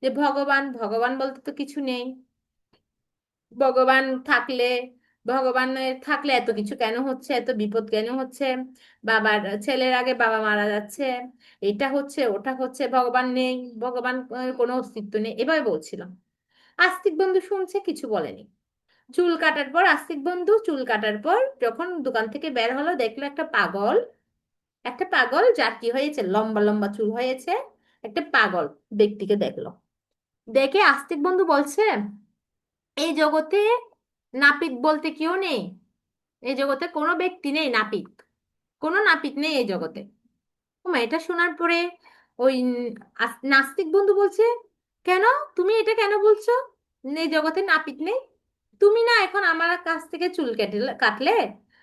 যে ভগবান, ভগবান বলতে তো কিছু নেই। ভগবান থাকলে, ভগবানের থাকলে এত কিছু কেন হচ্ছে, এত বিপদ কেন হচ্ছে? বাবার, ছেলের আগে বাবা মারা যাচ্ছে, এটা হচ্ছে ওটা হচ্ছে, ভগবান নেই, ভগবান কোনো অস্তিত্ব নেই, এভাবে বলছিল। আস্তিক বন্ধু শুনছে, কিছু বলেনি। চুল কাটার পর আস্তিক বন্ধু চুল কাটার পর যখন দোকান থেকে বের হলো, দেখলো একটা পাগল, একটা পাগল যার কি হয়েছে, লম্বা লম্বা চুল হয়েছে, একটা পাগল ব্যক্তিকে দেখলো। দেখে আস্তিক বন্ধু বলছে, এই জগতে নাপিত বলতে কেউ নেই, এই জগতে কোনো ব্যক্তি নেই নাপিত, কোনো নাপিত নেই এই জগতে। ওমা, এটা শোনার পরে ওই নাস্তিক বন্ধু বলছে, কেন? তুমি এটা কেন বলছো? এই জগতে নাপিত নেই? তুমি না এখন আমার কাছ থেকে চুল কাটলে,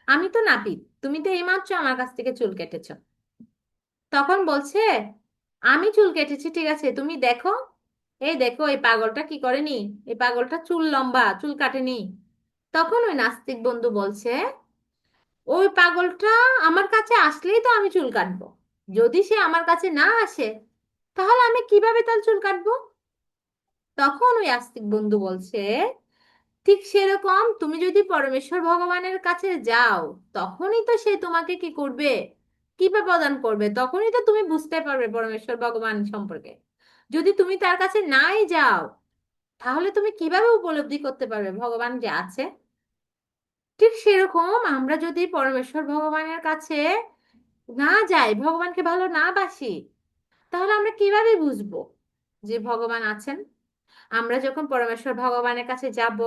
আমি তো নাপিত, তুমি তো এইমাত্র আমার কাছ থেকে চুল কেটেছো। তখন বলছে, আমি চুল কেটেছি ঠিক আছে, তুমি দেখো, এই দেখো এই পাগলটা কি করেনি, এই পাগলটা চুল লম্বা, চুল কাটেনি। তখন ওই নাস্তিক বন্ধু বলছে, ওই পাগলটা আমার কাছে আসলেই তো আমি চুল কাটবো, যদি সে আমার কাছে না আসে তাহলে আমি কিভাবে তার চুল কাটবো? তখন ওই আস্তিক বন্ধু বলছে, ঠিক সেরকম তুমি যদি পরমেশ্বর ভগবানের কাছে যাও, তখনই তো সে তোমাকে কি করবে, কৃপা প্রদান করবে, তখনই তো তুমি বুঝতে পারবে পরমেশ্বর ভগবান সম্পর্কে। যদি তুমি তার কাছে নাই যাও, তাহলে তুমি কিভাবে উপলব্ধি করতে পারবে ভগবান যে আছে? ঠিক সেরকম আমরা যদি পরমেশ্বর ভগবানের কাছে না যাই, ভগবানকে ভালো না বাসি, তাহলে আমরা কিভাবে বুঝবো যে ভগবান আছেন? আমরা যখন পরমেশ্বর ভগবানের কাছে যাব,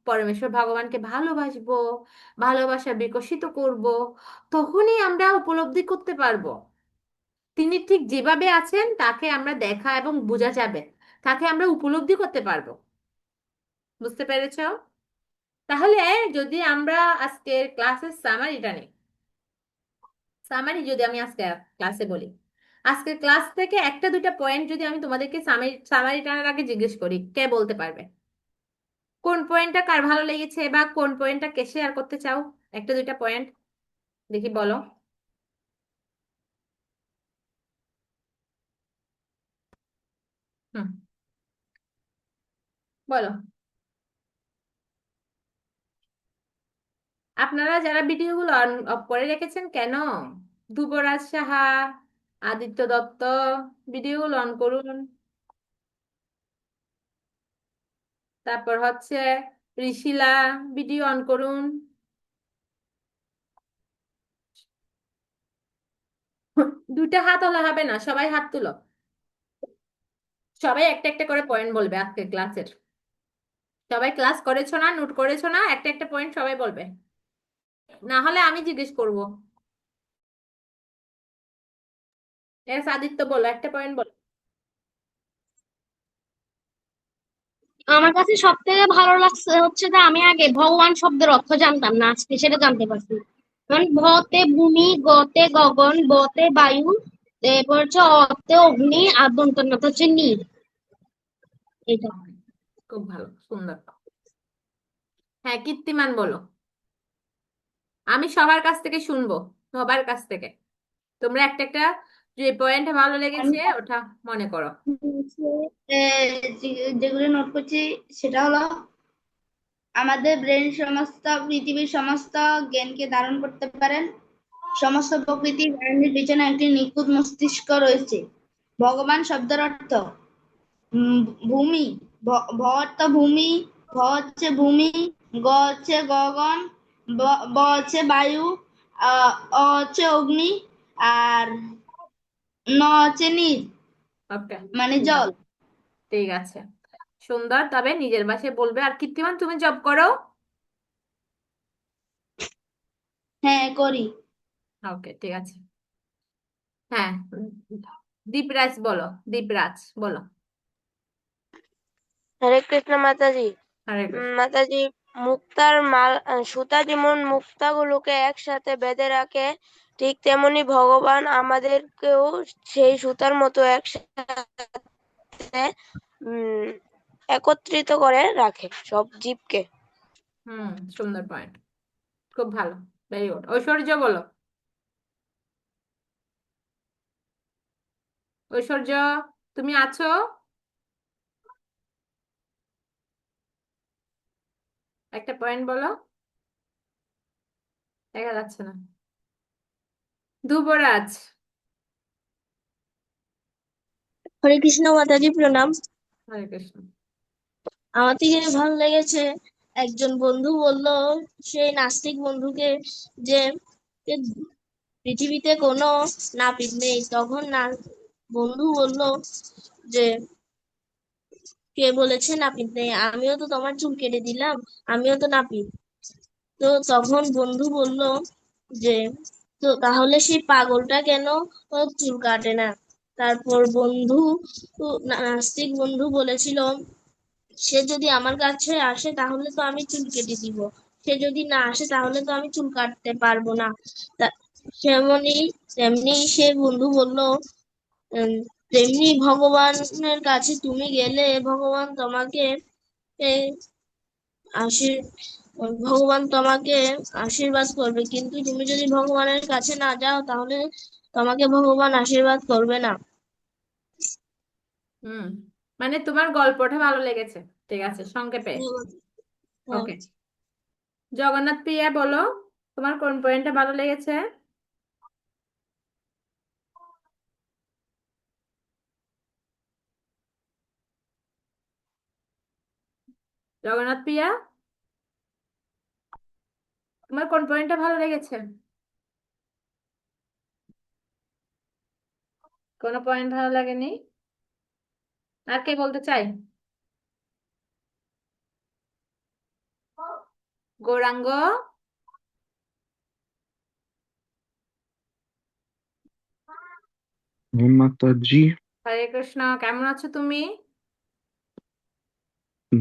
পরমেশ্বর ভগবানকে ভালোবাসবো, ভালোবাসা বিকশিত করব, তখনই আমরা উপলব্ধি করতে পারবো তিনি ঠিক যেভাবে আছেন, তাকে আমরা দেখা এবং বোঝা যাবে, তাকে আমরা উপলব্ধি করতে পারবো। বুঝতে পেরেছো? তাহলে যদি আমরা আজকের ক্লাসের সামারিটা নিই, সামারি যদি আমি আজকে ক্লাসে বলি, আজকের ক্লাস থেকে একটা দুইটা পয়েন্ট যদি আমি তোমাদেরকে সামারি টানার আগে জিজ্ঞেস করি, কে বলতে পারবে কোন পয়েন্টটা কার ভালো লেগেছে বা কোন পয়েন্টটা কে শেয়ার করতে চাও? একটা দুইটা পয়েন্ট দেখি বলো। হুম, বলো। আপনারা যারা ভিডিওগুলো অন অফ করে রেখেছেন কেন? ধ্রুবরাজ সাহা, আদিত্য দত্ত, ভিডিওগুলো অন করুন। তারপর হচ্ছে ঋষিলা, ভিডিও অন করুন। দুইটা হাত হলে হবে না, সবাই হাত তুলো। সবাই একটা একটা করে পয়েন্ট বলবে আজকে ক্লাসের। সবাই ক্লাস করেছো না, নোট করেছো না? একটা একটা পয়েন্ট সবাই বলবে, না হলে আমি জিজ্ঞেস করব। এস আদিত্য, বলো একটা পয়েন্ট বলো। আমার কাছে সব থেকে ভালো লাগছে হচ্ছে যে আমি আগে ভগবান শব্দের অর্থ জানতাম না, আজকে সেটা জানতে পারছি। মানে ভতে ভূমি, গতে গগন, বতে বায়ু, এরপর হচ্ছে অতে অগ্নি, আর দন্তন্যতা হচ্ছে নীল। এটা খুব ভালো, সুন্দর। হ্যাঁ, কীর্তিমান বলো। আমি সবার কাছ থেকে শুনবো, সবার কাছ থেকে। তোমরা একটা একটা যে পয়েন্ট ভালো আমি লেগেছে ওটা মনে করো। হচ্ছে, যেগুলো নোট করছি সেটা হলো, আমাদের ব্রেন সমস্ত পৃথিবীর সমস্ত জ্ঞানকে ধারণ করতে পারেন। সমস্ত প্রকৃতির জ্ঞানের পিছনে একটি নিখুঁত মস্তিষ্ক রয়েছে। ভগবান শব্দের অর্থ ভূমি, ভ অর্থ ভূমি, ভ হচ্ছে ভূমি, গ হচ্ছে গগন, ব হচ্ছে বায়ু, অ হচ্ছে অগ্নি, আর ন হচ্ছে নীল, ওকে, মানে জল। ঠিক আছে, সুন্দর। তবে নিজের ভাষায় বলবে। আর কীর্তিমান, তুমি জব করো? হ্যাঁ, করি। ওকে, ঠিক আছে। হ্যাঁ, দীপরাজ বলো, দীপরাজ বলো। হরে কৃষ্ণ মাতাজি। হরে কৃষ্ণ। মাতাজি, মুক্তার মাল সুতা যেমন মুক্তাগুলোকে একসাথে বেঁধে রাখে, ঠিক তেমনি ভগবান আমাদেরকেও সেই সুতার মতো একসাথে উম একত্রিত করে রাখে সব জীবকে। হুম, সুন্দর পয়েন্ট, খুব ভালো, ভেরি গুড। ঐশ্বর্য বলো। ঐশ্বর্য, তুমি আছো? একটা পয়েন্ট বলো, দেখা যাচ্ছে না। ধ্রুবরাজ। হরে কৃষ্ণ মাতাজি, প্রণাম। হরে কৃষ্ণ। আমার থেকে ভালো লেগেছে, একজন বন্ধু বলল সেই নাস্তিক বন্ধুকে যে যে পৃথিবীতে কোনো নাপিত নেই। তখন না বন্ধু বলল যে কে বলেছে নাপিত নেই, আমিও তো তোমার চুল কেটে দিলাম, আমিও তো নাপিত। তো তখন বন্ধু বলল যে তো তাহলে সেই পাগলটা কেন ওর চুল কাটে না? তারপর নাস্তিক বন্ধু বলেছিল, সে যদি আমার কাছে আসে তাহলে তো আমি চুল কেটে দিব, সে যদি না আসে তাহলে তো আমি চুল কাটতে পারবো না। তা- তেমনি তেমনি সে বন্ধু বলল, উম, তেমনি ভগবানের কাছে তুমি গেলে ভগবান তোমাকে এ, আশীর ভগবান তোমাকে আশীর্বাদ করবে, কিন্তু তুমি যদি ভগবানের কাছে না যাও তাহলে তোমাকে ভগবান আশীর্বাদ করবে না। হুম, মানে তোমার গল্পটা ভালো লেগেছে। ঠিক আছে, সংক্ষেপে। হ্যাঁ, ওকে, জগন্নাথ প্রিয়া বলো, তোমার কোন পয়েন্টটা ভালো লেগেছে? জগন্নাথ প্রিয়া, তোমার কোন পয়েন্টটা ভালো লেগেছে? কোনো পয়েন্ট ভালো লাগেনি? আর কে বলতে চাই? গৌরাঙ্গ, মাতাজি, হরে কৃষ্ণ, কেমন আছো তুমি?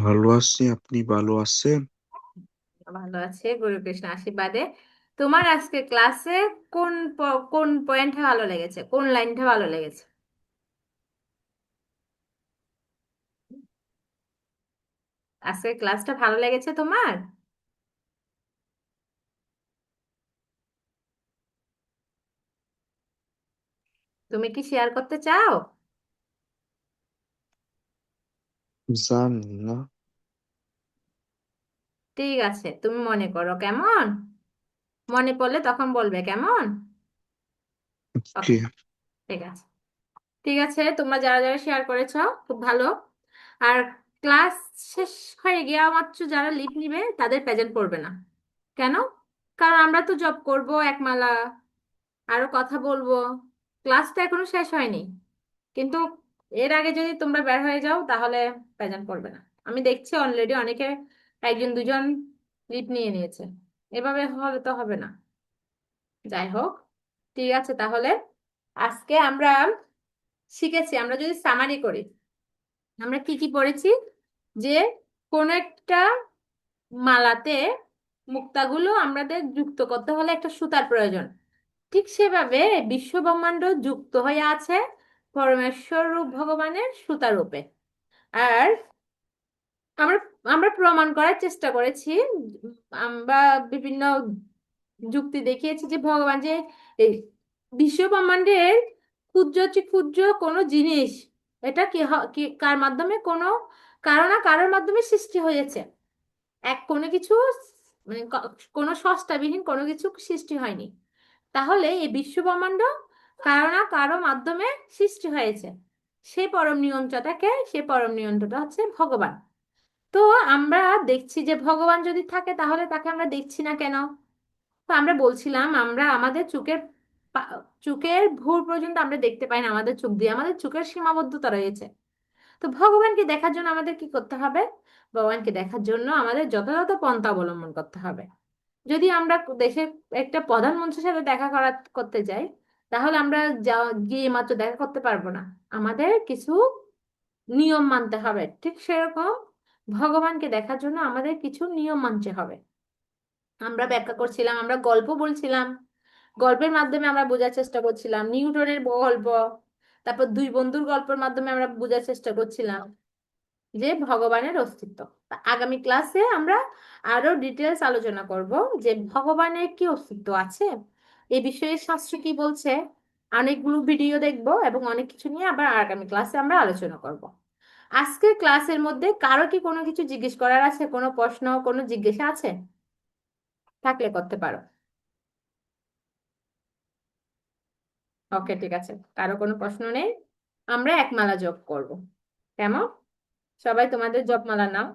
ভালো আছি। আপনি ভালো আছেন? ভালো আছে, গুরু কৃষ্ণ আশীর্বাদে। তোমার আজকে ক্লাসে কোন পয়েন্টটা ভালো লেগেছে, কোন লাইনটা ভালো লেগেছে? আজকে ক্লাসটা ভালো লেগেছে তোমার? তুমি কি শেয়ার করতে চাও? জানি না। ঠিক আছে, তুমি মনে করো, কেমন? মনে পড়লে তখন বলবে, কেমন? কে? ওকে, ঠিক আছে। ঠিক আছে, তোমরা যারা যারা শেয়ার করেছো খুব ভালো। আর ক্লাস শেষ হয়ে গিয়ে মাত্র যারা লিভ নিবে তাদের প্রেজেন্ট করবে না। কেন? কারণ আমরা তো জব করব একমালা, আরো কথা বলবো, ক্লাস তো এখনো শেষ হয়নি। কিন্তু এর আগে যদি তোমরা বের হয়ে যাও তাহলে প্রেজেন্ট করবে না। আমি দেখছি অলরেডি অনেকে একজন দুজন লিভ নিয়ে নিয়েছে। এভাবে হলে তো হবে না। যাই হোক, ঠিক আছে তাহলে। আজকে আমরা শিখেছি, আমরা যদি সামারি করি, আমরা কি কি পড়েছি? যে কোন একটা মালাতে মুক্তাগুলো আমাদের যুক্ত করতে হলে একটা সুতার প্রয়োজন। ঠিক সেভাবে বিশ্ব ব্রহ্মাণ্ড যুক্ত হয়ে আছে পরমেশ্বর রূপ ভগবানের সুতারূপে। আর আমরা আমরা প্রমাণ করার চেষ্টা করেছি, আমরা বিভিন্ন যুক্তি দেখিয়েছি যে ভগবান যে এই বিশ্ব ব্রহ্মাণ্ডের ক্ষুদ্র চেয়ে ক্ষুদ্র কোনো জিনিস, এটা কার মাধ্যমে, কোনো কারো না কারোর মাধ্যমে সৃষ্টি হয়েছে। কোনো কিছু মানে কোনো সত্তাবিহীন কোনো কিছু সৃষ্টি হয়নি। তাহলে এই বিশ্ব ব্রহ্মাণ্ড কারো না কারো মাধ্যমে সৃষ্টি হয়েছে। সেই পরম নিয়ন্ত্রণটা হচ্ছে ভগবান। তো আমরা দেখছি যে ভগবান যদি থাকে তাহলে তাকে আমরা দেখছি না কেন? তো আমরা বলছিলাম, আমরা আমাদের চোখের ভুর পর্যন্ত আমরা দেখতে পাই না আমাদের চোখ দিয়ে, আমাদের চোখের সীমাবদ্ধতা রয়েছে। তো ভগবানকে দেখার জন্য আমাদের কি করতে হবে? ভগবানকে দেখার জন্য আমাদের যথাযথ পন্থা অবলম্বন করতে হবে। যদি আমরা দেশের একটা প্রধানমন্ত্রীর সাথে করতে যাই, তাহলে আমরা গিয়ে মাত্র দেখা করতে পারবো না। আমাদের কিছু নিয়ম মানতে হবে। ঠিক সেরকম ভগবানকে দেখার জন্য আমাদের কিছু নিয়ম মানতে হবে। আমরা ব্যাখ্যা করছিলাম, আমরা গল্প বলছিলাম, গল্পের মাধ্যমে আমরা বোঝার চেষ্টা করছিলাম, নিউটনের গল্প, তারপর দুই বন্ধুর গল্পের মাধ্যমে আমরা বোঝার চেষ্টা করছিলাম যে ভগবানের অস্তিত্ব। তা আগামী ক্লাসে আমরা আরো ডিটেলস আলোচনা করব যে ভগবানের কি অস্তিত্ব আছে, এই বিষয়ে শাস্ত্র কি বলছে। অনেকগুলো ভিডিও দেখব এবং অনেক কিছু নিয়ে আবার আগামী ক্লাসে আমরা আলোচনা করব। আজকের ক্লাসের মধ্যে কারো কি কোনো কিছু জিজ্ঞেস করার আছে, কোনো প্রশ্ন, কোনো জিজ্ঞাসা আছে? থাকলে করতে পারো। ওকে, ঠিক আছে, কারো কোনো প্রশ্ন নেই। আমরা এক মালা জপ করব। কেমন? সবাই তোমাদের জপ মালা নাও।